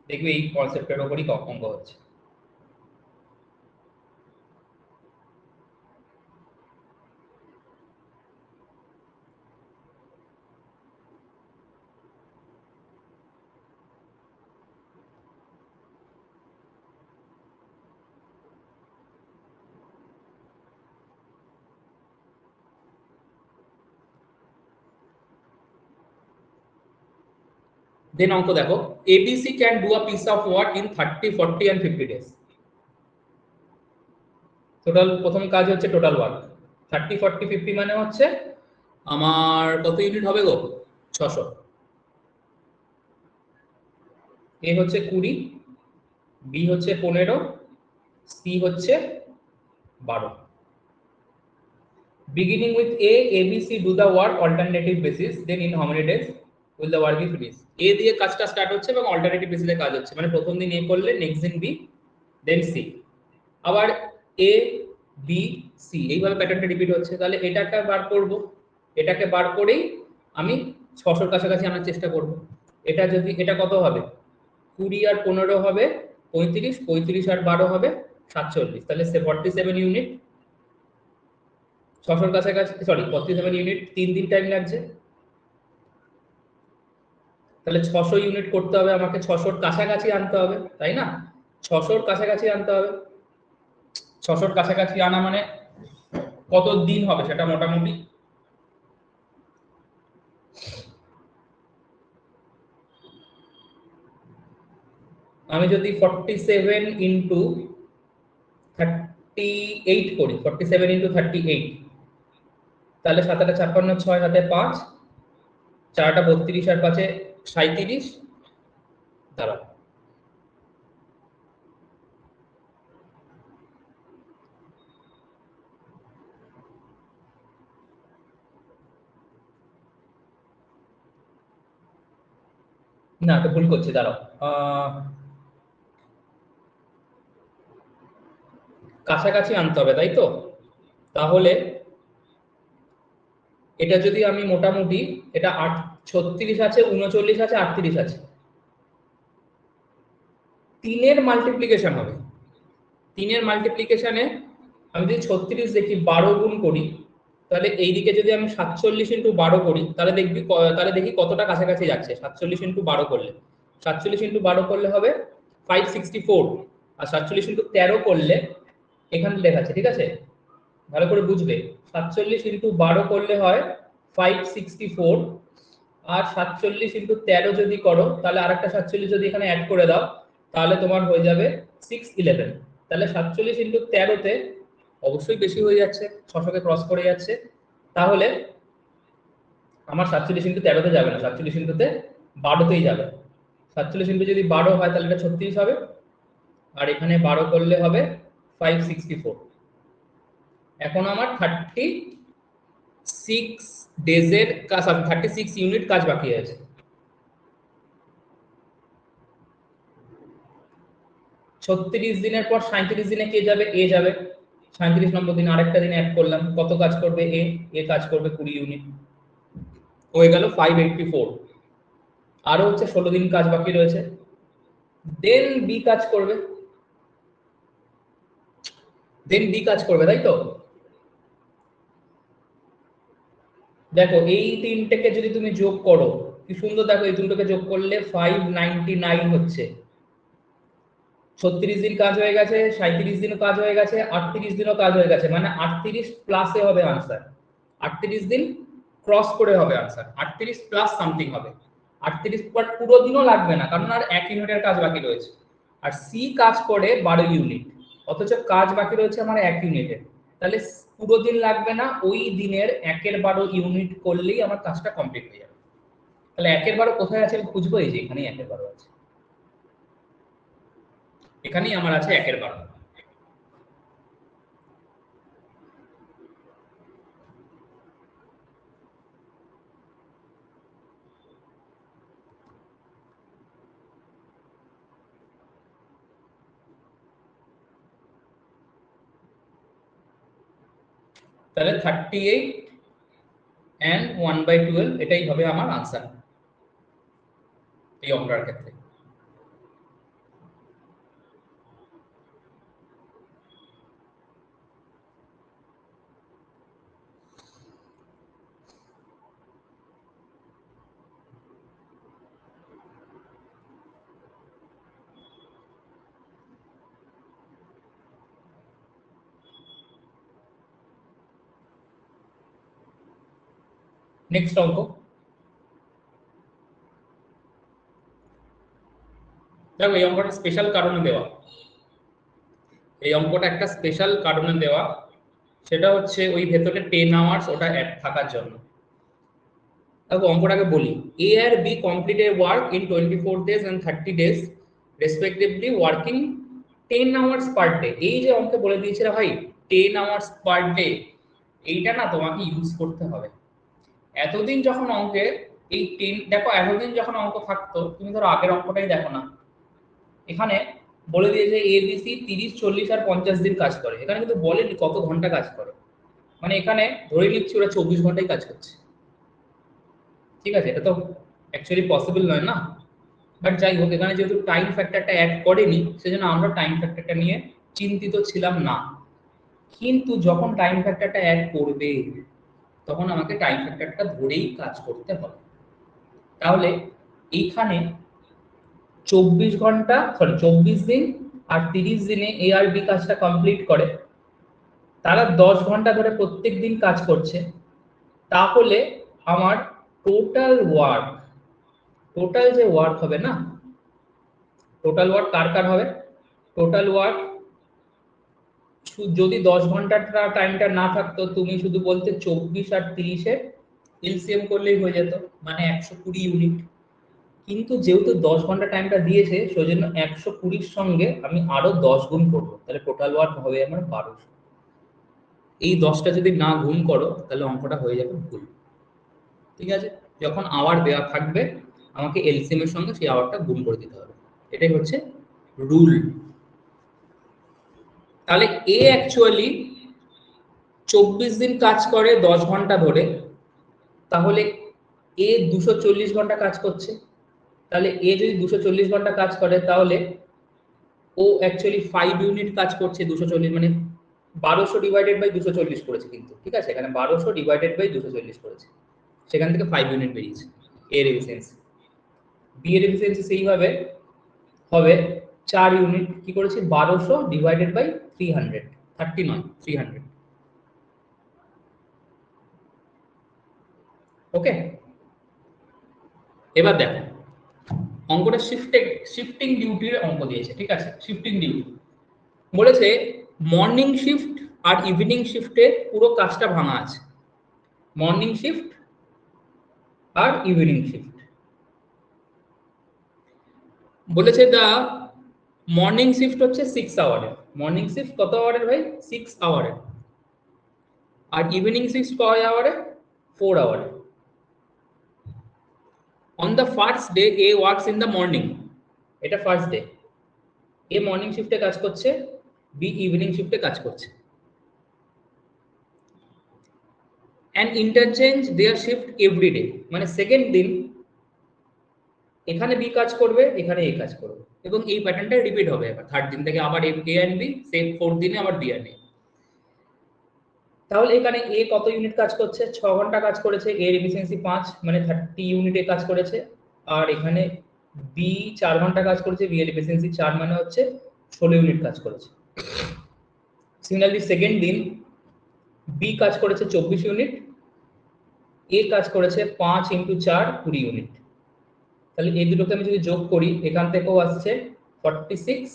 দেখবি এই কনসেপ্টের উপরই অঙ্ক হচ্ছে। দেন অঙ্ক দেখো, ABC can do a piece of work in 30, 40 and 50 days. Total প্রথম কাজ হচ্ছে টোটাল ওয়ার্ক 30, 40, 50 মানে হচ্ছে আমার কত ইউনিট হবে গো? 600। এ হচ্ছে 20, বি হচ্ছে 15, সি হচ্ছে 12। Beginning with A, ABC do the work alternative basis, then in how many days will the work be finished? A দিয়ে কাজটা স্টার্ট হচ্ছে এবং অল্টারনেটিভ বেসিসে কাজ হচ্ছে, মানে প্রথম দিন A করলে নেক্সট দিন B, দেন C, আবার A B C, এইভাবে প্যাটার্নটা রিপিট হচ্ছে। তাহলে এটাকে বার করব, এটাকে বার করেই আমি 600 কাছাকাছি আনার চেষ্টা করব। এটা যদি এটা কত হবে, 20 আর 15 হবে 35, 35 আর 12 হবে 47, তাহলে 47 ইউনিট 600 কাছাকাছি, সরি 47 ইউনিট 3 দিন টাইম লাগছে। তাহলে 600 ইউনিট করতে হবে আমাকে, 600 কাছাকাছি আনতে হবে, তাই না? 600 কাছাকাছি আনতে হবে। 600 কাছাকাছি আনা মানে কত দিন হবে সেটা মোটামুটি আমি যদি 47 ইন্টু 38 করি, 47 ইন্টু 38, তাহলে 7 8 56, 6 হাতে 5, 4 32 আর 5 37, দাঁড়াও না, তো ভুল করছি, দাঁড়াও কাছাকাছি আনতে হবে, তাই তো? তাহলে এটা যদি আমি মোটামুটি, এটা 36 আছে, 39 আছে, 38 আছে, 3-এর মাল্টিপ্লিকেশন হবে। 3-এর মাল্টিপ্লিকেশনে আমি যদি 36 দেখি 12 গুণ করি, তাহলে এইদিকে যদি আমি 47 ইন্টু 12 করি, তাহলে দেখবি তাহলে দেখি কতটা কাছাকাছি যাচ্ছে। 47 ইন্টু 12 করলে, 47 ইন্টু 12 করলে হবে 564, আর 47 ইন্টু 13 করলে এখানে লেখা আছে, ঠিক আছে, ভালো করে বুঝবে। 47 ইন্টু 12 করলে হয় 564, আর 47 ইন্টু 13 যদি করো তাহলে আরেকটা 47 যদি এখানে অ্যাড করে দাও তাহলে তোমার হয়ে যাবে 611। তাহলে 47 ইন্টু 13-তে অবশ্যই বেশি হয়ে যাচ্ছে, 600-কে ক্রস করে যাচ্ছে। তাহলে আমার 47 ইন্টু 13-তে যাবে না, 47 ইন্টুতে 12-তেই যাবে। 47 ইন্টু যদি 12 হয় তাহলে এটা 36 হবে, আর এখানে 12 করলে হবে 564। এখন আমার 36 ডেজের কাজ, 36 ইউনিট কাজ বাকি আছে। 36 দিনের পর 37 দিনে কে যাবে? এ যাবে। 37 নম্বর দিন আরেকটা দিনে অ্যাড করলাম, কত কাজ করবে? এ এ কাজ করবে 20 ইউনিট, হয়ে গেল 584। আরো হচ্ছে 16 দিন কাজ বাকি রয়েছে। দেন বি কাজ করবে, তাই তো? দেখো এই তিনটাকে যদি তুমি যোগ করো কি সুন্দর, দেখো এই দুটোকে যোগ করলে 599 হচ্ছে। 36 দিন কাজ হয়ে গেছে, 37 দিনও কাজ হয়ে গেছে, 38 দিনও কাজ হয়ে গেছে, মানে 38 প্লাসে হবে আনসার। 38 দিন ক্রস করে হবে আনসার, 38 প্লাস সামথিং হবে। 38 পর পুরো দিনও লাগবে না, কারণ আর 1 ইউনিটের কাজ বাকি রয়েছে। আর সি কাজ করে 12 ইউনিট, অথচ কাজ বাকি রয়েছে আমার 1 ইউনিটের। তাহলে পুরো দিন লাগবে না, ওই দিনের 1/12 ইউনিট করলেই আমার কাজটা কমপ্লিট হয়ে যাবে। তাহলে 1/12 কোথায় আছে আমি খুঁজবো, এই যে এখানেই 1/12 আছে। এখানেই আমার আছে 1/12। তাহলে 38 and 1/12 এটাই হবে আমার আনসার এই অঙ্কটার ক্ষেত্রে। নেক্সট অঙ্ক, দেখো এই অঙ্কটা স্পেশাল কারণে দেওয়া, এই অঙ্কটা একটা স্পেশাল কারণে দেওয়া, সেটা হচ্ছে ওই ভেতরে 10 আওয়ার্স ওটা অ্যাড থাকার জন্য। দেখো অঙ্কটাকে বলি, এ আর B completed work in 24 days and 30 days respectively working 10 hours per day. এই যে অঙ্কে বলে দিয়েছিল ভাই 10 আওয়ার্স পার ডে, এইটা না তোমাকে ইউজ করতে হবে। এতদিন যখন অঙ্কে এই 10, দেখো এতদিন যখন অঙ্ক থাকতো, তুমি ধরো আগের অঙ্কটাই দেখো না, এখানে বলে দিয়েছে এবিসি 30, 40 আর 50 দিন কাজ করে, এখানে কিন্তু বলেনি কত ঘন্টা কাজ করে, মানে এখানে ধরে নিচ্ছি ওরা 24 ঘন্টায় কাজ করছে। ঠিক আছে, এটা তো অ্যাকচুয়ালি পসিবল নয় না, বাট যাই হোক এখানে যেহেতু টাইম ফ্যাক্টরটা অ্যাড করেনি সেজন্য আমরা টাইম ফ্যাক্টরটা নিয়ে চিন্তিত ছিলাম না। কিন্তু যখন টাইম ফ্যাক্টরটা অ্যাড করবে তখন আমাকে টাইম ফ্যাক্টরটা ধরেই কাজ করতে হবে। তাহলে এইখানে 24 ঘন্টা, সরি 24 দিন আর 30 দিনে এ আর বি কাজটা কমপ্লিট করে, তারা 10 ঘন্টা ধরে প্রত্যেক দিন কাজ করছে, তাহলে আমার টোটাল ওয়ার্ক, টোটাল যে ওয়ার্ক হবে না, টোটাল ওয়ার্ক কার কার হবে, টোটাল ওয়ার্ক যদি 10 ঘন্টার টাইমটা না থাকতো, তুমি শুধু বলতে 24 আর 30-এর এলসিএম করলেই হয়ে যেত, মানে 120 ইউনিট। কিন্তু যেহেতু 10 ঘন্টা টাইমটা দিয়েছে সেজন্য 120-র সঙ্গে আমি আরো 10 গুণ করবো, তাহলে টোটাল ওয়ার্ক হবে আমার 1200। এই 10টা যদি না গুণ করো তাহলে অঙ্কটা হয়ে যাবে ভুল। ঠিক আছে, যখন আওয়ার দেওয়া থাকবে আমাকে এলসিএম এর সঙ্গে সেই আওয়ারটা গুণ করে দিতে হবে, এটাই হচ্ছে রুল। তাহলে এ অ্যাকচুয়ালি 24 দিন কাজ করে 10 ঘন্টা ধরে, তাহলে এ 240 ঘন্টা কাজ করছে। তাহলে এ যদি 240 ঘন্টা কাজ করে তাহলে ও অ্যাকচুয়ালি 5 ইউনিট কাজ করছে, 240 মানে 1200 ডিভাইডেড বাই 240 করেছে কিন্তু, ঠিক আছে, এখানে 1200 ডিভাইডেড বাই 240 করেছে, সেখান থেকে 5 ইউনিট বেরিয়েছে এর এফিসিয়েন্সি। বি এর এফিসিয়েন্সি সেইভাবে হবে 4 ইউনিট, কি করেছি 1200 ডিভাইডেড বাই 300, 30 নয় 300। ওকে, এবার দেখো অঙ্কটা শিফটিং ডিউটির অঙ্ক দিয়েছে, ঠিক আছে, শিফটিং ডিউটি বলেছে মর্নিং শিফট আর ইভিনিং শিফটের পুরো কাজটা ভাঙা আছে, মর্নিং শিফট আর ইভিনিং শিফট। বলেছে দা মর্নিং শিফট হচ্ছে 6 আওয়ারের, মর্নিং শিফট কত আওয়ারের ভাই 6 আওয়ারের, আর ইভিনিং শিফট কয় আওয়ারের 4 আওয়ারের। On the first day A works in the morning, এটা ফার্স্ট ডে, এ মর্নিং শিফটে কাজ করছে, বি ইভিনিং শিফটে কাজ করছে, and interchange their shift every day, মানে সেকেন্ড দিন এখানে বি কাজ করবে এখানে এ কাজ করবে, এবং এই প্যাটার্নটা রিপিট হবে এবার থার্ড দিন থেকে আবার এ এন্ড বি, সেম ফোর্থ দিনে আবার বি এন্ড এ। তাহলে এখানে এ কত ইউনিট কাজ করছে, 6 ঘন্টা কাজ করেছে, এর এফিসিয়েন্সি 5 মানে 30 ইউনিটে কাজ করেছে, আর এখানে বি 4 ঘন্টা কাজ করেছে, বি এর এফিসিয়েন্সি 4 মানে হচ্ছে 16 ইউনিট কাজ করেছে। সিমিলারলি সেকেন্ড দিন বি কাজ করেছে 24 ইউনিট, এ কাজ করেছে 5 × 4 20 ইউনিট। তাহলে এই দুটোকে আমি যদি যোগ করি এখান থেকেও আসছে 46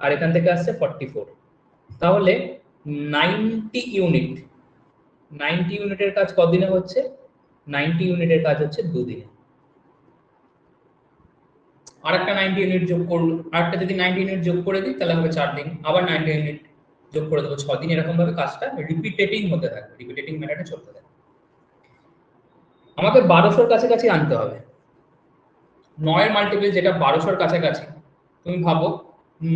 আর এখান থেকে আসছে 44, তাহলে 90 ইউনিট, 90 ইউনিটের কাজ কদিনে হচ্ছে, 90 ইউনিটের কাজ হচ্ছে 2 দিনে। আরেকটা 90 ইউনিট যোগ করলো, আরেকটা যদি 90 ইউনিট যোগ করে দিই তাহলে হবে 4 দিন, আবার 90 ইউনিট যোগ করে দেবো 6 দিন। এরকম ভাবে কাজটা রিপিটেটিং হতে থাকে, রিপিটেটিং মেথডে চলতে থাকে। আমাকে 1200-র কাছাকাছি আনতে হবে। 9 এর মাল্টিপল যেটা 1200-র কাছাকাছি, তুমি ভাবো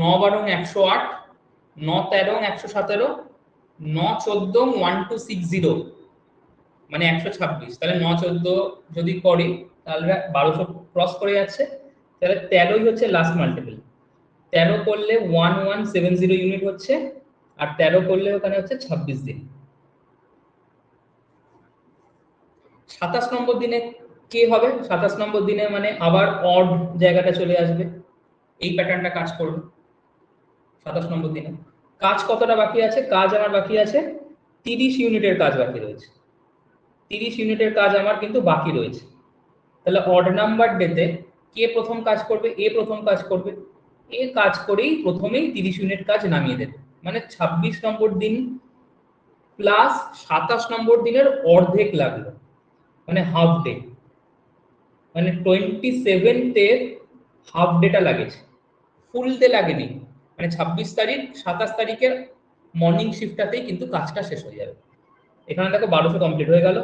9 12 108, 9 13 117, 9 14 1260, মানে 126। তাহলে 9 14 যদি করি তাহলে 1200 ক্রস করে যাচ্ছে, তাহলে 13ই হচ্ছে লাস্ট মাল্টিপল। 13 করলে 1170 ইউনিট হচ্ছে, আর 13 করলে ওখানে হচ্ছে 26 দিন। 27 নম্বর দিনে কি হবে? 27 নম্বর দিনে মানে আবার অড জায়গাটা চলে আসবে, এই প্যাটার্নটা কাজ করবে। 27 নম্বর দিনে কাজ কতটা বাকি আছে? কাজ আমার বাকি আছে 30 ইউনিটের কাজ বাকি রয়েছে। 30 ইউনিটের কাজ আমার কিন্তু বাকি রয়েছে। তাহলে অড নাম্বার ডেতে কে প্রথম কাজ করবে? এ প্রথম কাজ করবে। এ কাজ করেই প্রথমেই 30 ইউনিট কাজ নামিয়ে দেবে, মানে 26 নম্বর দিন প্লাস 27 নম্বর দিনের অর্ধেক লাগলো, মানে হাফ ডে, মানে 27 হাফ ডেটা লাগেছে, ফুল ডে লাগেনি। মানে 26 তারিখ 27 তারিখের মর্নিং শিফটটাতেই কিন্তু কাজটা শেষ হয়ে যাবে। এখানে দেখো 1200 কমপ্লিট হয়ে গেল।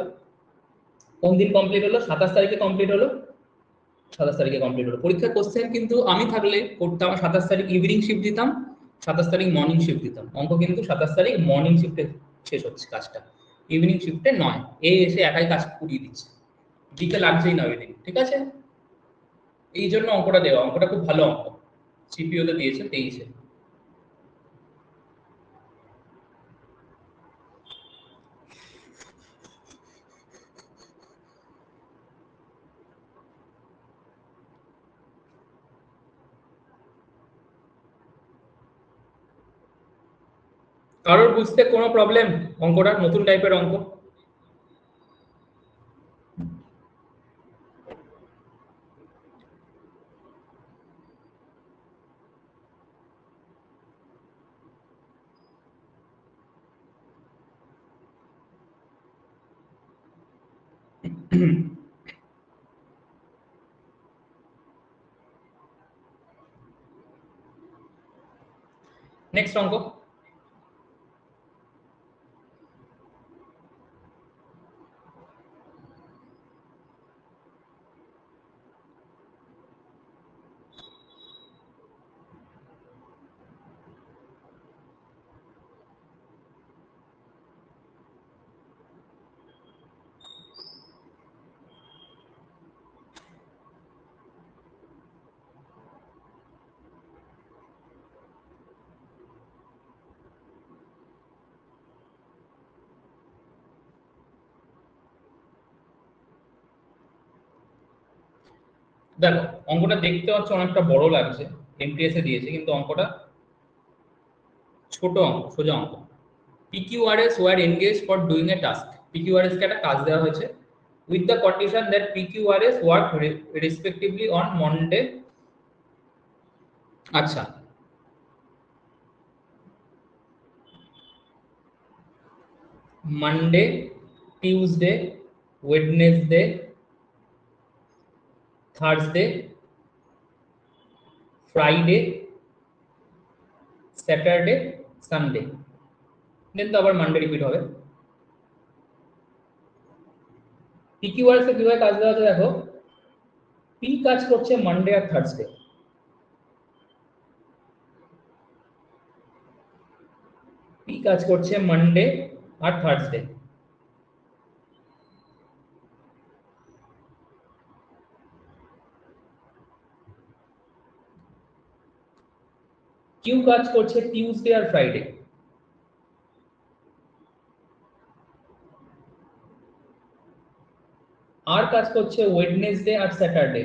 কোন দিন কমপ্লিট হলো? 27 তারিখে কমপ্লিট হলো। 27 তারিখে কমপ্লিট হলো। পরীক্ষার কোশ্চেন কিন্তু আমি থাকলে করতাম 27 তারিখ ইভিনিং শিফট দিতাম, 27 তারিখ মর্নিং শিফট দিতাম। অঙ্ক কিন্তু 27 তারিখ মর্নিং শিফটে শেষ হচ্ছে কাজটা, ইভিনিং শিফটে নয়। এই এসে একাই কাজ পুড়িয়ে দিচ্ছে, দিতে লাগছেই না ওই দিন। ঠিক আছে, এই জন্য অঙ্কটা দেওয়া। অঙ্কটা খুব ভালো অঙ্ক, সিপিওতে দিয়েছে 23-এ। কারোর বুঝতে কোনো প্রবলেম? অঙ্কটা নতুন টাইপের অঙ্ক। নেক্সট অঙ্ক। দেখো অঙ্কটা দেখতে হচ্ছে অনেকটা বড় লাগছে, এমটিএস এ দিয়েছে, কিন্তু অঙ্কটা ছোট অঙ্ক, সোজা অঙ্ক। PQRS were engaged for doing a task. PQRS কে একটা কাজ দেওয়া হয়েছে with the condition that PQRS work respectively on Monday। আচ্ছা, Monday, Tuesday, Wednesday, Thursday, Friday, Saturday, Sunday, then তো আবার মানডে রিপিট হবে। PQRS এ কিভাবে কাজ দেওয়া আছে দেখো, পি কাজ করছে মানডে আর থার্সডে, পি কাজ করছে মানডে আর থার্সডে। কিউ কাজ করছে টিউসডে আর ফ্রাইডে। আর কাজ করছে ওয়েডনেসডে আর স্যাটারডে।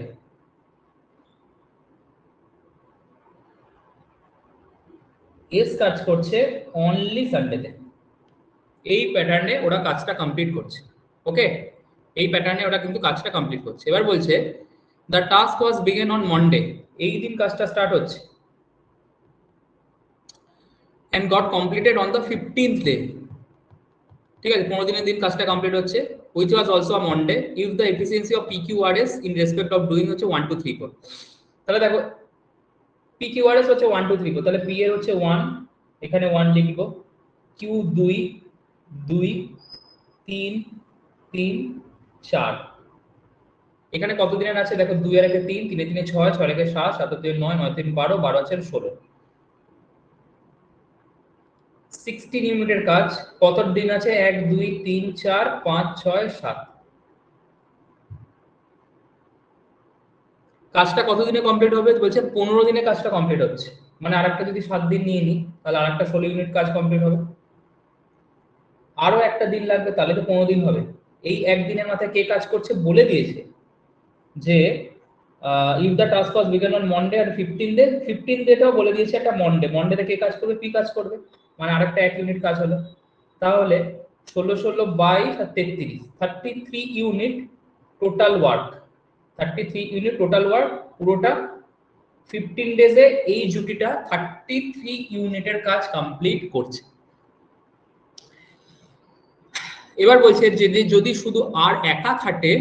এস কাজ করছে অনলি সানডেতে। এই প্যাটার্নে ওরা কাজটা কমপ্লিট করছে। ওকে, এই প্যাটার্নে ওরা কিন্তু কাজটা কমপ্লিট করছে। এবার বলছে the task was begin on Monday, এই দিন কাজটা স্টার্ট হচ্ছে, and got completed on the 15th day। ঠিক আছে, 15 দিনের দিন কাজটা কমপ্লিট হচ্ছে, which was also a Monday if the efficiency of PQRS in respect of doing হচ্ছে 1 2 3 4। তাহলে দেখো পি কিউ আর এস হচ্ছে 1 2 3 4, তাহলে পি এর হচ্ছে 1, এখানে 1 লিখবো, কিউ 2 2 3 3 4, এখানে কত দিনের আছে দেখো, 2 এর একে 3, 3 এর 3 6, 6 এর একে 7, 7 এর 2 9, 9 3 12, 12 আছে 16, 16 ইউনিটের কাজ কত দিন আছে, 1 2 3 4 5 6 7, কাজটা কত দিনে কমপ্লিট হবে বলছে 15 দিনে কাজটা কমপ্লিট হচ্ছে, মানে আরেকটা যদি 7 দিন নিয়ে নিই তাহলে আরেকটা 16 ইউনিট কাজ কমপ্লিট হবে, আরো একটা দিন লাগবে তাহলে তো 15 দিন হবে। এই একদিনের মাথায় কে কাজ করছে বলে দিয়েছে যে if the task was begun on Monday আর 15 ডে, 15 ডেটাও বলে দিয়েছে একটা মন্ডে, মন্ডেতে কে কাজ করবে, পি কাজ করবে, মানে আরেকটা 1 ইউনিট কাজ হলো, তাহলে 16 16 22 আর 33, 33 unit total work, 33 unit total work, পুরোটা 15 ডেজে এই জুটিটা 33 ইউনিটের কাজ কমপ্লিট করছে। এবার বলছে যে যদি শুধু আর একা খাটে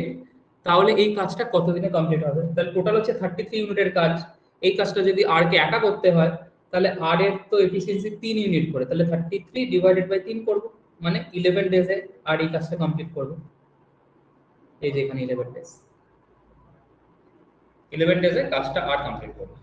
তাহলে এই কাজটা কতদিনে কমপ্লিট হবে, তাহলে টোটাল হচ্ছে 33 ইউনিটের কাজ, এই কাজটা যদি আর কে একা করতে হয় তাহলে আর এর তো এফিসিয়েন্সি 3 ইউনিট করে, তাহলে 33 ডিভাইডেড বাই 3 করব, মানে 11 ডেজে আর এই কাজটা কমপ্লিট করবে, এই যে এখানে 11 ডেজ, 11 ডেজে কাজটা আর কমপ্লিট করবে।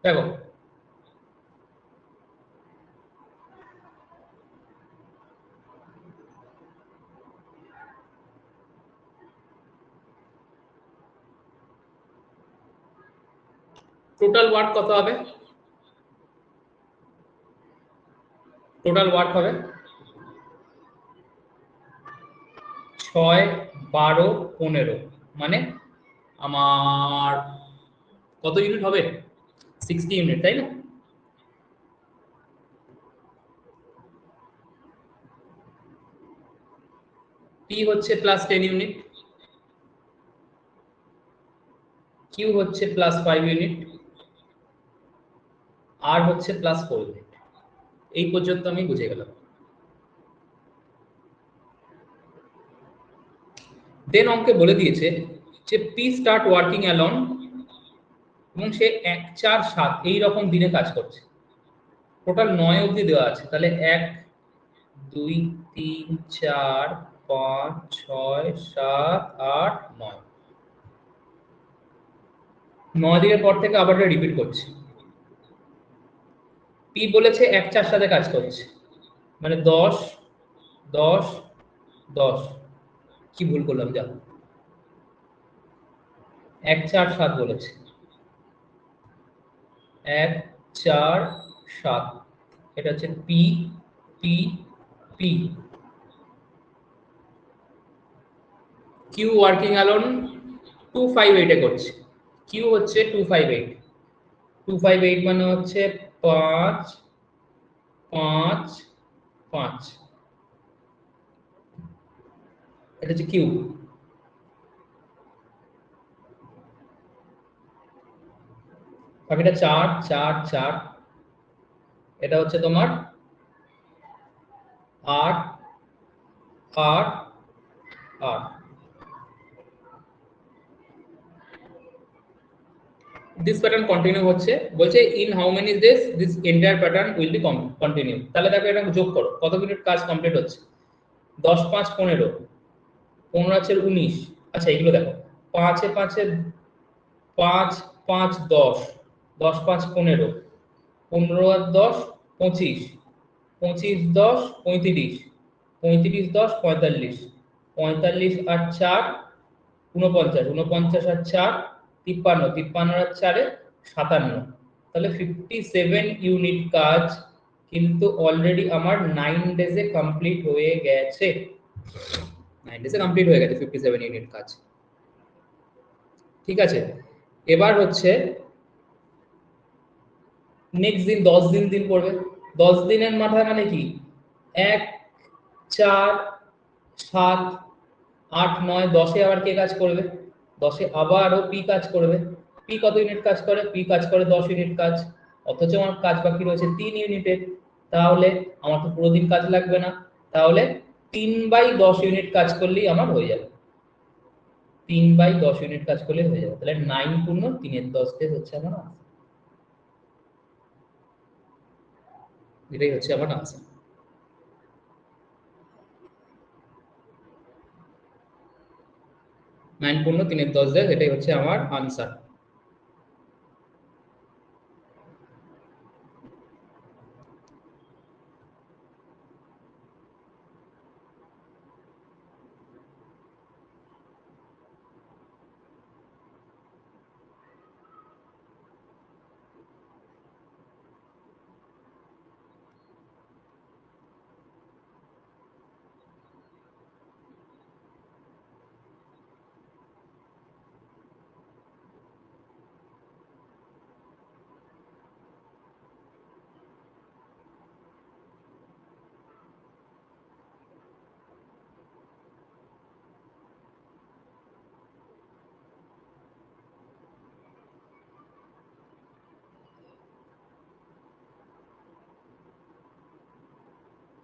দেখো টোটাল ওয়ার্ক কত হবে, টোটাল ওয়ার্ক হবে 6 12 15, মানে আমার কত ইউনিট হবে, 60 ইউনিট, তাই না? পি হচ্ছে প্লাস 10 ইউনিট, কিউ হচ্ছে প্লাস 5 ইউনিট, আর হচ্ছে প্লাস 4 ইউনিট, এই পর্যন্ত আমি বুঝে গেলাম। দেন অঙ্কে বলে দিয়েছে যে পি স্টার্ট ওয়ার্কিং অ্যালং, এবং সে 1 4 7 এই রকম দিনে কাজ করছে, টোটাল 9 অবধি দেওয়া আছে, তাহলে 1 2 3 4 5 6 7 8 9, 9 দিনের পর থেকে আবার রিপিট করছে। পি বলেছে 1 4 সাথে কাজ করছে, মানে 10 10 10, কি ভুল করলাম, যা 1 4 7 বলেছে, 1 4 7, এটা হচ্ছে P P P. Q working alone 258 এ করছে, কিউ হচ্ছে 258, 258 মানে হচ্ছে 5 5 5, এটা হচ্ছে কিউ। বাকিটা 4 4 4, এটা হচ্ছে তোমার 8 8 8। দিস প্যাটার্ন কন্টিনিউ হচ্ছে, বলছে in how many days this entire pattern will be continue. তাহলে দেখো এটা যোগ করো, কত মিনিট কাজ কমপ্লিট হচ্ছে। 10 5 15, 15 আছে 19। আচ্ছা এগুলো দেখো, 5 এ 5 এ 5 5 10, 10 5 15, 15 আর 10 25, 25 10 35, 35 10 45, 45 আর 4 49, 49 আর 4 53, 53 আর 4 57। তাহলে 57 ইউনিট কাজ কিন্তু অলরেডি আমার 9 ডেজে কমপ্লিট হয়ে গেছে। 9 ডেজে কমপ্লিট হয়ে গেছে 57 ইউনিট কাজ। ঠিক আছে, এবার হচ্ছে নেক্সট দিন 10 দিন দিন পড়বে। 10 দিনের মাথায় মানে কি, 1 4 7 8 9 10 আবার কে কাজ করবে, 10 আবারও পি কাজ করবে। পি কত ইউনিট কাজ করে, পি কাজ করে 10 ইউনিট কাজ, অথচ আমার কাজ বাকি রয়েছে 3 ইউনিটের। তাহলে আমার তো পুরো দিন কাজ লাগবে না, তাহলে 3/10 ইউনিট কাজ করলেই আমার হয়ে যাবে। 3/10 ইউনিট কাজ করলেই হয়ে যাবে। তাহলে 9 পূর্ণ 3 10 ডেজ হচ্ছে আমার আনসার। এটাই হচ্ছে আমার আনসার। 9 পূর্ণ 3 10 ডেজ, এটাই হচ্ছে আমার আনসার।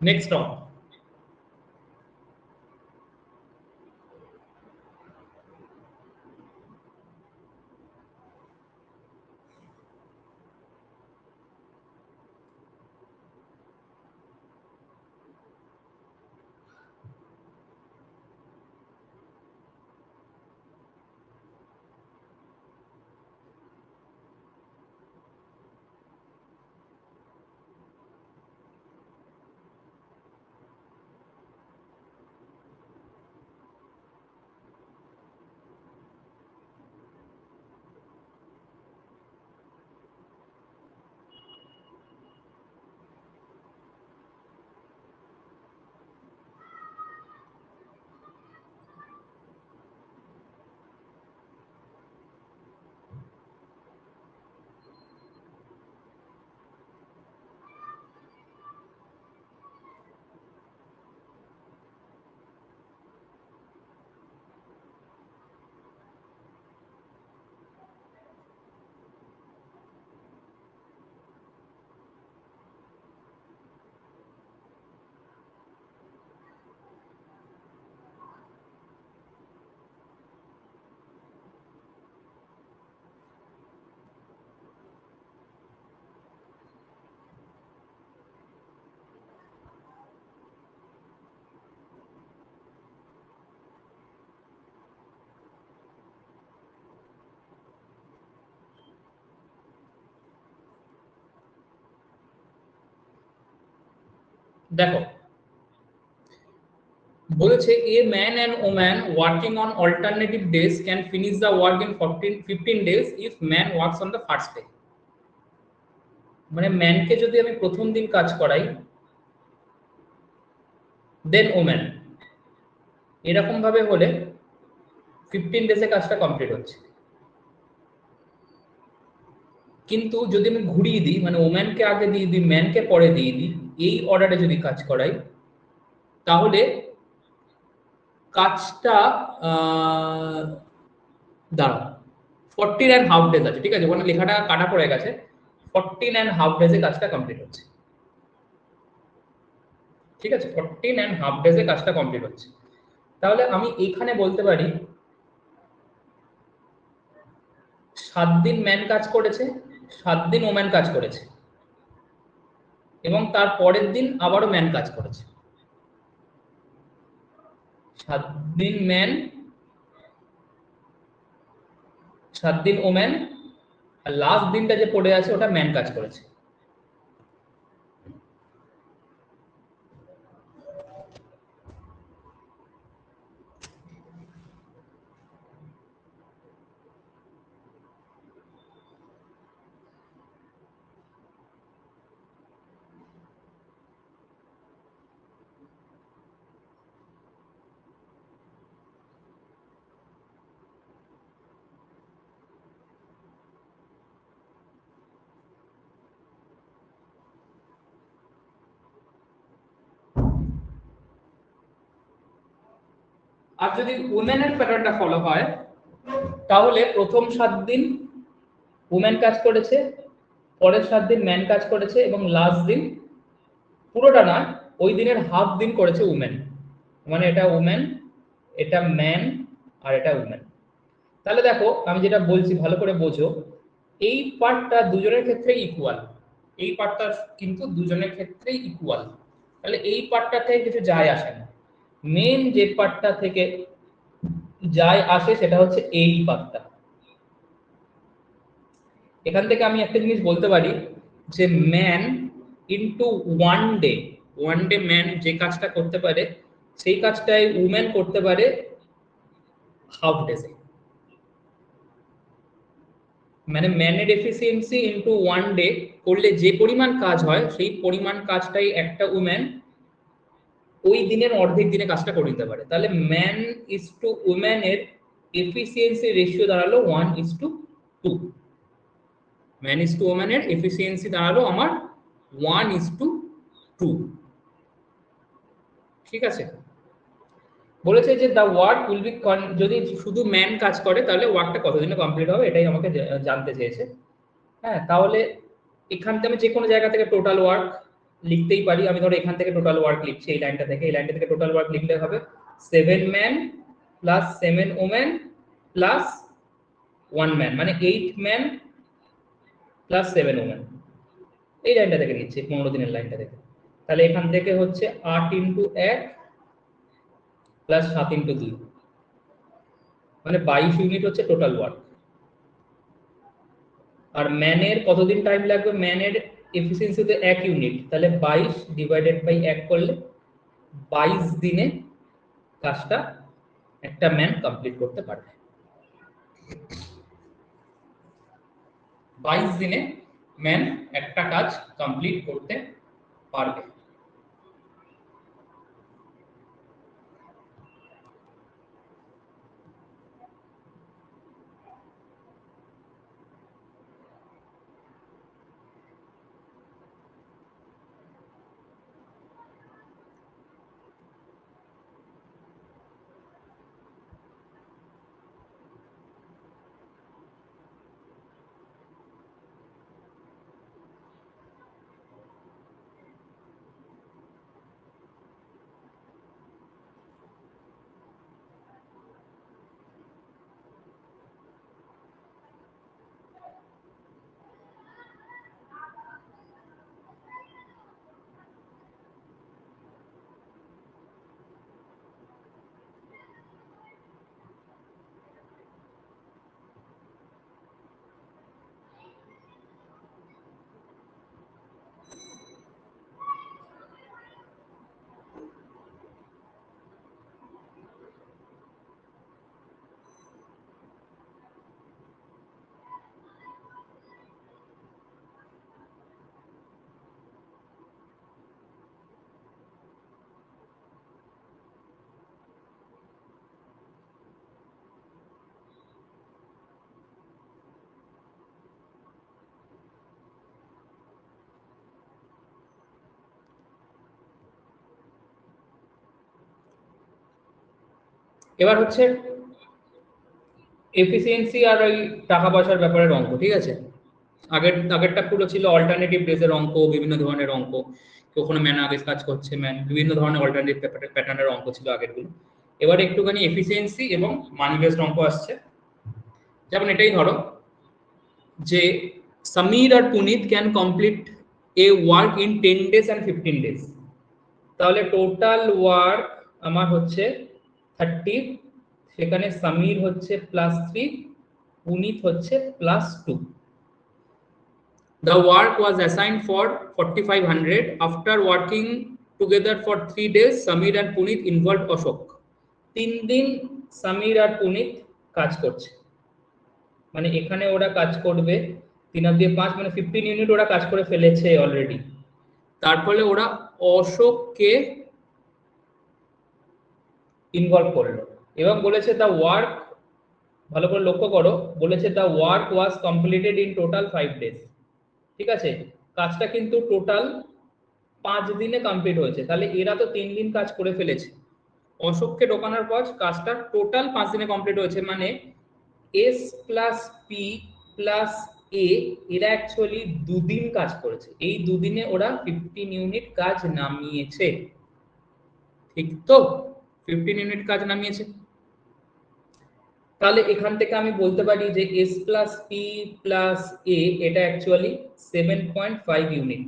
নেক্সট রং, দেখো বলেছে a man and woman working on alternative days can finish the work in 15 days if man works on the first day. মানে ম্যানকে যদি আমি প্রথম দিন কাজ করাই, দেন ওম্যান, এরকম ভাবে হলে 15 ডেজে কাজটা কমপ্লিট হচ্ছে। কিন্তু যদি আমি ঘুরিয়ে দিই, মানে ওম্যানকে আগে দিয়ে দিই ম্যানকে পরে দিয়ে দিই, এই অর্ডারে যদি কাজ করাই, তাহলে কাজটা দাঁড়াও 14.5 ডেজ আছে, ঠিক আছে, ওখানে লেখাটা কাটা পড়ে গেছে। 14.5 ডেজে কাজটা কমপ্লিট হচ্ছে, ঠিক আছে, 14.5 ডেজে কাজটা কমপ্লিট হচ্ছে। তাহলে আমি এইখানে বলতে পারি 7 দিন ম্যান কাজ করেছে, 7 দিন ওম্যান কাজ করেছে, এবং তার পরের দিন আবারও ম্যান কাজ করেছে। 7 দিন ম্যান, 7 দিন ওম্যান, আর লাস্ট দিনটা যে পড়ে আছে ওটা ম্যান কাজ করেছে। আর যদি উমেনের প্যাটার্নটা ফলো হয়, তাহলে প্রথম 7 দিন উমেন কাজ করেছে, পরের 7 দিন ম্যান কাজ করেছে, এবং লাস্ট দিন, পুরোটা না, ওই দিনের হাফ দিন করেছে উমেন। মানে এটা উমেন, এটা ম্যান, আর এটা উমেন। তাহলে দেখো আমি যেটা বলছি ভালো করে বোঝো, এই পার্টটা দুজনের ক্ষেত্রে ইকুয়াল, এই পার্টটা কিন্তু দুজনের ক্ষেত্রেই ইকুয়াল। তাহলে এই পার্টটা থেকে কিছু যায় আসে না। মেন যে পার্টটা থেকে যায় আসে সেটা হচ্ছে এই পার্টটা। এখান থেকে আমি একটা জিনিস বলতে পারি যে man into one day man যে কাজটা করতে পারে সেই কাজটাই উমেন করতে পারে হাফ ডেজে। মানে ম্যানের এফিসিয়েন্সি ইনটু ওয়ান ডে করলে যে পরিমাণ কাজ হয় সেই পরিমাণ কাজটাই একটা উমেন ওই দিনের অর্ধেক দিনে কাজটা করে দিতে পারে। তাহলে ম্যান ইজ টু উমেনের এফিসিয়েন্সি রেশিও দাঁড়ালো 1:2। ম্যান ইজ টু ওম্যানের এফিসিয়েন্সি দাঁড়ালো আমার 1:2। ঠিক আছে, বলেছে যে দ্য ওয়ার্ক উইল বি, যদি শুধু ম্যান কাজ করে তাহলে ওয়ার্কটা কতদিনে কমপ্লিট হবে, এটাই আমাকে জানতে চেয়েছে। হ্যাঁ, তাহলে এখান থেকে আমি যে কোনো জায়গা থেকে টোটাল ওয়ার্ক লিখতেই পারি। আমি ধরো এখান থেকে টোটাল ওয়ার্ক লিখছি, এই লাইনটা থেকে, এই লাইনটা থেকে টোটাল ওয়ার্ক লিখলে হবে 7 man plus 7 woman plus 1 man, মানে 8 ম্যান প্লাস 7 ওম্যান। এই লাইনটা থেকে নিচ্ছি, 15 দিনের লাইনটা থেকে। তাহলে এখান থেকে হচ্ছে 8x1 প্লাস 7x2, মানে 22 ইউনিট হচ্ছে টোটাল ওয়ার্ক। আর ম্যানের কতদিন টাইম লাগবে, ম্যানের এফিসিয়েন্সি তো 1 ইউনিট, তাহলে 22 ডিভাইডেড বাই 1 করলে 22 দিনে কাজটা একটা ম্যান কমপ্লিট করতে পারবে। 22 দিনে ম্যান একটা কাজ কমপ্লিট করতে পারবে। এবার হচ্ছে এফিসিয়েন্সি আর ওই টাকা পয়সার ব্যাপারের অঙ্ক, ঠিক আছে। আগেরটা পুরো ছিল অল্টারনেটিভ ডেজের অঙ্ক, বিভিন্ন ধরনের অঙ্ক, কখনো ম্যান আগেজ কাজ করছে, ম্যান বিভিন্ন ধরনের অল্টারনেটিভ প্যাটার্নের অঙ্ক ছিল আগেরগুলো। এবারে একটুখানি এফিসিয়েন্সি এবং মানি বেসড অঙ্ক আসছে। যেমন এটাই ধরো যে সমীর আর Punit can complete a work in 10 days and 15 days। তাহলে টোটাল ওয়ার্ক আমার হচ্ছে 30, সেখানে সমীর হচ্ছে +3, পুনিত হচ্ছে +2। The work was assigned for 4500. After working together for 3 days, Samir and Punit involved Ashok. 3 দিন সমীর আর পুনিত কাজ করছে, মানে এখানে ওরা কাজ করবে 3 আর 2 5, মানে 15 ইউনিট ওরা কাজ করে ফেলেছে অলরেডি। তারপরে ওরা অশোককে ইনভলভ করলো এবং বলেছে দ্য ওয়ার্ক, ভালো করে লক্ষ্য করো, বলেছে the work was completed in total 5 days। ঠিক আছে, কাজটা কিন্তু টোটাল 5 দিনে কমপ্লিট হয়েছে। তাহলে এরা তো 3 দিন কাজ করে ফেলেছে, অশোককে ঢোকানোর পর কাজটা টোটাল 5 দিনে কমপ্লিট হয়েছে। মানে এস প্লাস পি প্লাস এ এরা অ্যাকচুয়ালি 2 দিন কাজ করেছে, এই 2 দিনে ওরা 15 ইউনিট কাজ নামিয়েছে, ঠিক তো? 15 ইউনিট কাজ নামিয়েছে। তাহলে এখান থেকে আমি বলতে পারি যে এস প্লাস পি প্লাস এ এটা অ্যাকচুয়ালি 7.5 ইউনিট।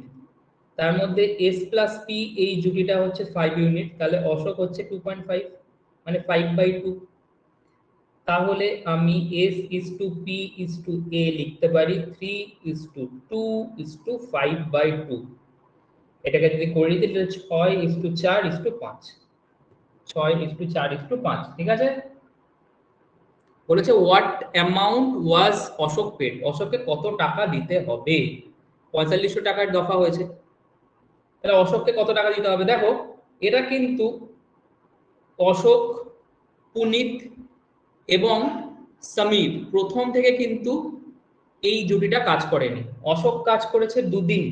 তার মধ্যে এস প্লাস পি এই জুটিটা হচ্ছে 5 ইউনিট, তাহলে অশোক হচ্ছে 2.5, মানে 5/2। তাহলে আমি S is to P is to A লিখতে পারি 3:2:5/2। এটাকে যদি করে দিই তাহলে 6:4:5, 6:4:5, ঠিক আছে। বলেছে what amount was Ashok paid, অশোককে কত টাকা দিতে হবে। 4500 টাকার দফা হয়েছে, তাহলে অশোককে কত টাকা দিতে হবে। দেখো এরা কিন্তু অশোক, পুনিত এবং সমীর প্রথম থেকে কিন্তু এই জুটিটা কাজ করেনি। অশোক কাজ করেছে 2 দিন,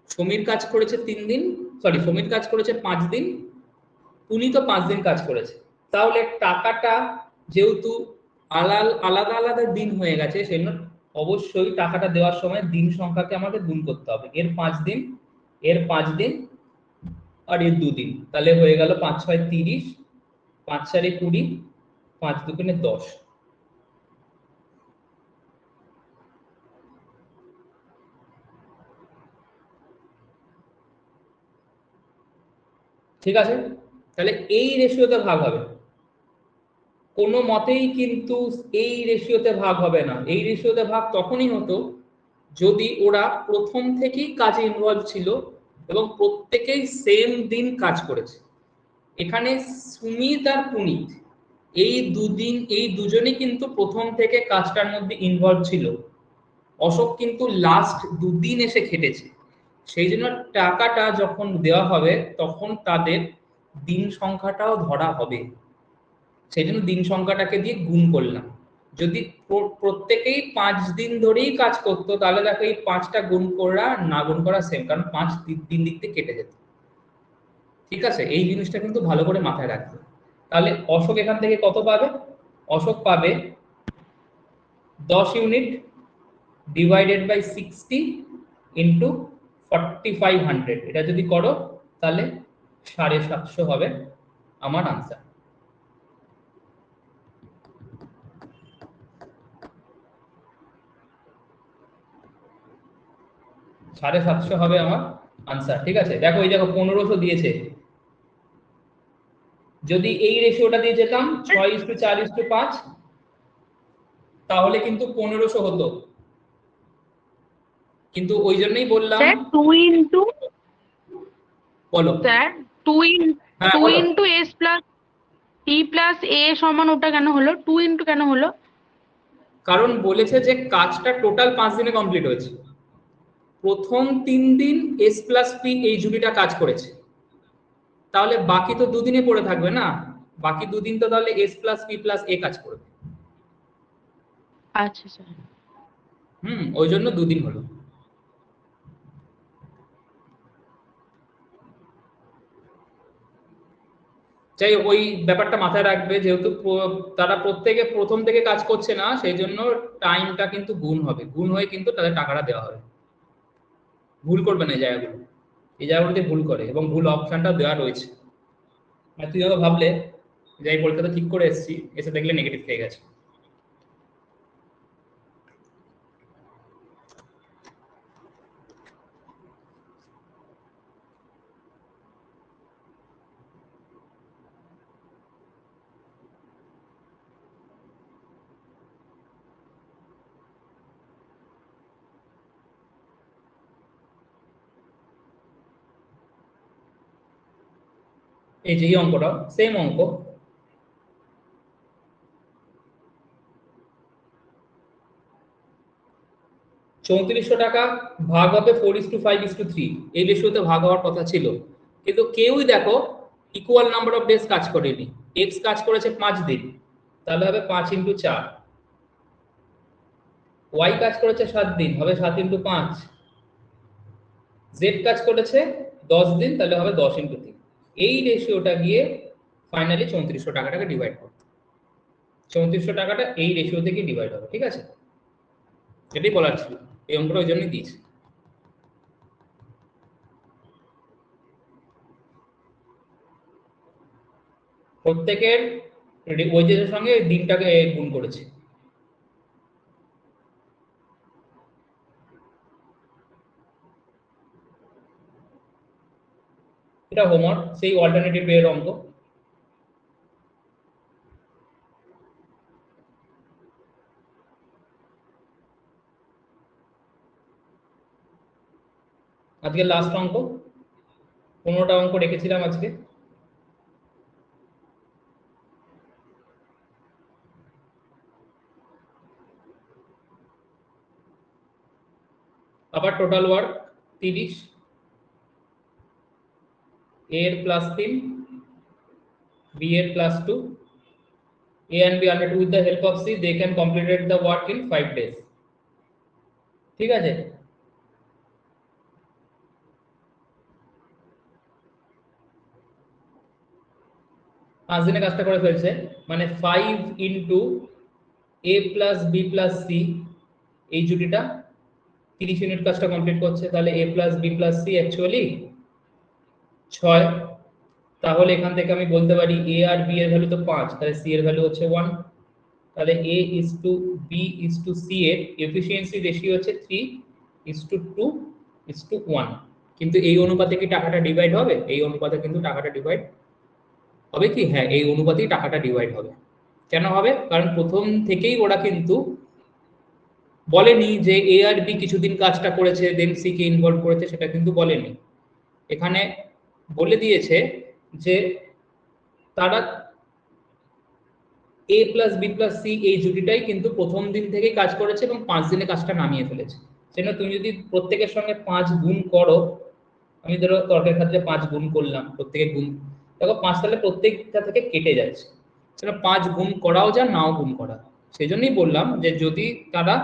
সমীর কাজ করেছে 3 দিন, সরি সমীর কাজ করেছে 5 দিন, পুনিত 5 দিন কাজ করেছে। তাহলে টাকাটা যেহেতু আলাদা আলাদা দিন হয়ে গেছে, সেজন্য অবশ্যই টাকাটা দেওয়ার সময় দিন সংখ্যাকে আমাকে গুণ করতে হবে। এর 5 দিন, এর 5 দিন আর এর 2 দিন, তাহলে হয়ে গেল 5 6 30, 5 4 20, 5 2 10। ঠিক আছে, তাহলে এই রেশিওতে ভাগ হবে, কোনো মতেই কিন্তু এই রেশিওতে ভাগ হবে না। এই রেশিওতে ভাগ তখনই হতো যদি ওরা প্রথম থেকেই কাজে ইনভলভ ছিল এবং প্রত্যেকেই সেম দিন কাজ করেছে। এখানে সুমিত আর পুনিত এই দুদিন, এই দুজনে কিন্তু প্রথম থেকে কাজটার মধ্যে ইনভলভ ছিল, অশোক কিন্তু লাস্ট 2 দিন এসে খেটেছে। সেই জন্য টাকাটা যখন দেওয়া হবে তখন তাদের দিন সংখ্যাটাও ধরা হবে, সেই জন্য দিন সংখ্যাটাকে দিয়ে গুণ করলাম। যদি প্রত্যেকেই 5 দিন ধরেই কাজ করতো তাহলে দেখো এই 5টা গুণ করা না গুণ করা সেম, কারণ 5 3 দিক থেকে কেটে যেত। ঠিক আছে, এই জিনিসটা কিন্তু ভালো করে মাথায় রাখবে। তাহলে অশোক এখান থেকে কত পাবে, অশোক পাবে 10 ইউনিট ডিভাইডেড বাই 60 ইন্টু 4500। এটা যদি করো তাহলে 750 হবে আমার আনসার। 750 হবে আমার আনসার। ঠিক আছে, দেখো এই দেখো 1500 দিয়েছে, যদি এই রেশিওটা দিয়ে যেতাম 6:4:5 তাহলে কিন্তু 1500 হতো, কিন্তু ওই জন্যই বললাম। স্যার 2 ইনটু, বলো স্যার 2 হ্যাঁ বলো। Into S plus P plus A সমান ওটা কেন হলো, 2 ইনটু কেন হলো? কারণ বলেছে যে কাজটা টোটাল 5 দিনে কমপ্লিট হয়েছে, প্রথম 3 দিন এস প্লাস পি এই জুটিটা কাজ করেছে, তাহলে বাকি তো 2 দিনে পড়ে থাকবে না, বাকি 2 দিন তো তাহলে এস প্লাস পি প্লাস এ কাজ করবে। আচ্ছা স্যার। ওই জন্য 2 দিন হলো। যাই ওই ব্যাপারটা মাথায় রাখবে, যেহেতু তারা প্রত্যেকে প্রথম থেকে কাজ করছে না, সেই জন্য টাইমটা কিন্তু গুণ হবে, গুণ হয়ে কিন্তু তাদের টাকাটা দেওয়া হবে। ভুল করবে না এই জায়গাগুলো, এই জায়গাগুলোতে ভুল করে, এবং ভুল অপশনটা দেওয়া রয়েছে। আর তুই হয়তো ভাবলে যে এই পরীক্ষাটা ঠিক করে এসেছি, এসে দেখলে নেগেটিভ পেয়ে গেছে। এই যে এই অঙ্কটা সেম অঙ্ক, 3400 টাকা ভাগ হবে 4:5:3, এই রেশিওতে ভাগ হওয়ার কথা ছিল, কিন্তু কেউই দেখো ইকুয়াল নাম্বার অফ ডেজ কাজ করেনি। এক্স কাজ করেছে 5 দিন, তাহলে হবে 5x4। ওয়াই কাজ করেছে 7 দিন, হবে 7x5। জেড কাজ করেছে 10 দিন, তাহলে হবে 10x3। এই রেশিওটা গিয়ে ফাইনালি 3400 টাকাটাকে ডিভাইড করবে, 3400 টাকাটা এই রেশিও থেকে ডিভাইড হবে। ঠিক আছে, এটাই বলার ছিল, এই অঙ্কটা ওই জন্যই দিয়েছি। প্রত্যেকের ওয়েজের সঙ্গে দিনটাকে গুণ করেছে। এটা হোমওয়ার্ক, সেই অল্টারনেটিভ এর অঙ্ক। আজকে লাস্ট অঙ্ক, 15টা অঙ্ক রেখেছিলাম আজকে। আবার টোটাল ওয়ার্ক 30, a এর +3, b এর +2, a and b are with the help of c they can completed the work in 5 days। ঠিক আছে, পাঁচ দিনে কাজটা করে ফেলছে, মানে 5 into a plus B plus C, এই জুটিটা 30 ইউনিট কাজটা কমপ্লিট করছে। তাহলে a plus B plus C actually 6। তাহলে এখান থেকে আমি বলতে পারি a আর b এর ভ্যালু তো 5, তাহলে c এর ভ্যালু হচ্ছে 1। তাহলে a is to b is to c এর এফিসিয়েন্সি রেশিও হচ্ছে 3:2:1। কিন্তু এই অনুপাতে কি টাকাটা ডিভাইড হবে? এই অনুপাতে কিন্তু টাকাটা ডিভাইড হবে কি? হ্যাঁ, এই অনুপাতেই টাকাটা ডিভাইড হবে। কেন হবে? কারণ প্রথম থেকেই ওরা কিন্তু বলেনি যে এ আর বি কিছুদিন কাজটা করেছে দেন সি কে ইনভলভ করেছে, সেটা কিন্তু বলেনি। এখানে বলে দিয়েছে যে তারা a plus B plus C এই জুটিটাই কিন্তু প্রথম দিন থেকেই কাজ করেছে এবং 5 দিনে কাজটা নামিয়ে ফেলেছে। সেজন্য তুমি যদি প্রত্যেকের সঙ্গে 5 গুণ করো, আমি ধরো তর্কের ক্ষেত্রে 5 গুণ করলাম, প্রত্যেকে গুণ, দেখো 5 তাহলে প্রত্যেকটা থেকে কেটে যাচ্ছে, সেটা 5 গুণ করাও যা নাও গুণ করা। সেই জন্যই বললাম যে যদি তারা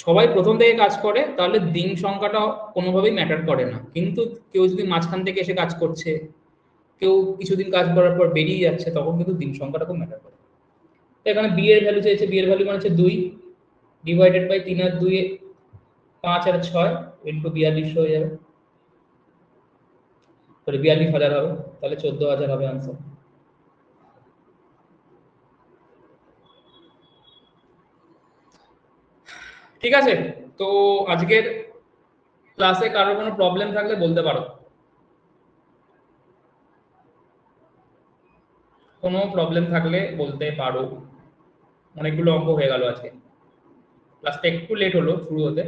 সবাই প্রথম থেকে কাজ করে তাহলে দিন সংখ্যাটা কোনোভাবেই ম্যাটার করে না, কিন্তু কেউ যদি মাঝখান থেকে এসে কাজ করছে, কেউ কিছুদিন কাজ করার পর বেরিয়ে যাচ্ছে, তখন কিন্তু দিন সংখ্যাটা খুব ম্যাটার করে। তো এখানে বি এর ভ্যালু চাইছে, বি এর ভ্যালু মানে হচ্ছে 2 ডিভাইডেড বাই 3 আর 2 5 আর 6 ইন্টু 42 হয়ে যাবে, তাহলে 42,000 হবে, তাহলে 14,000 হবে आंसर। ঠিক আছে, তো আজকের ক্লাসে কারোর কোনো প্রবলেম থাকলে বলতে পারো। কোনো প্রবলেম থাকলে বলতে পারো। অনেকগুলো অঙ্ক হয়ে গেল আজকে, ক্লাসটা একটু লেট হলো শুরু হতে।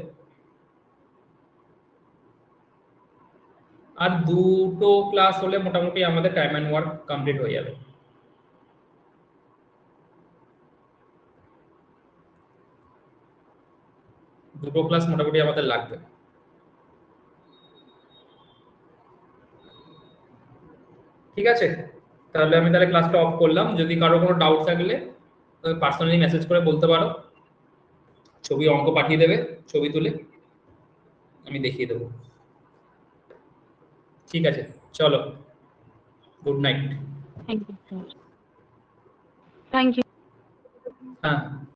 আর দুটো ক্লাস হলে মোটামুটি আমাদের টাইম অ্যান্ড ওয়ার্ক কমপ্লিট হয়ে যাবে। দুটো ক্লাস মোটামুটি আমাদের লাগবে। ঠিক আছে, তাহলে আমি ক্লাসটা অফ করলাম। যদি কারো কোনো ডাউট থাকলে পার্সোনালি মেসেজ করে বলতে পারো, ছবি অঙ্ক পাঠিয়ে দেবে, ছবি তুলে আমি দেখিয়ে দেবো। ঠিক আছে, চলো। Good night. Thank you sir. Thank you. হ্যাঁ।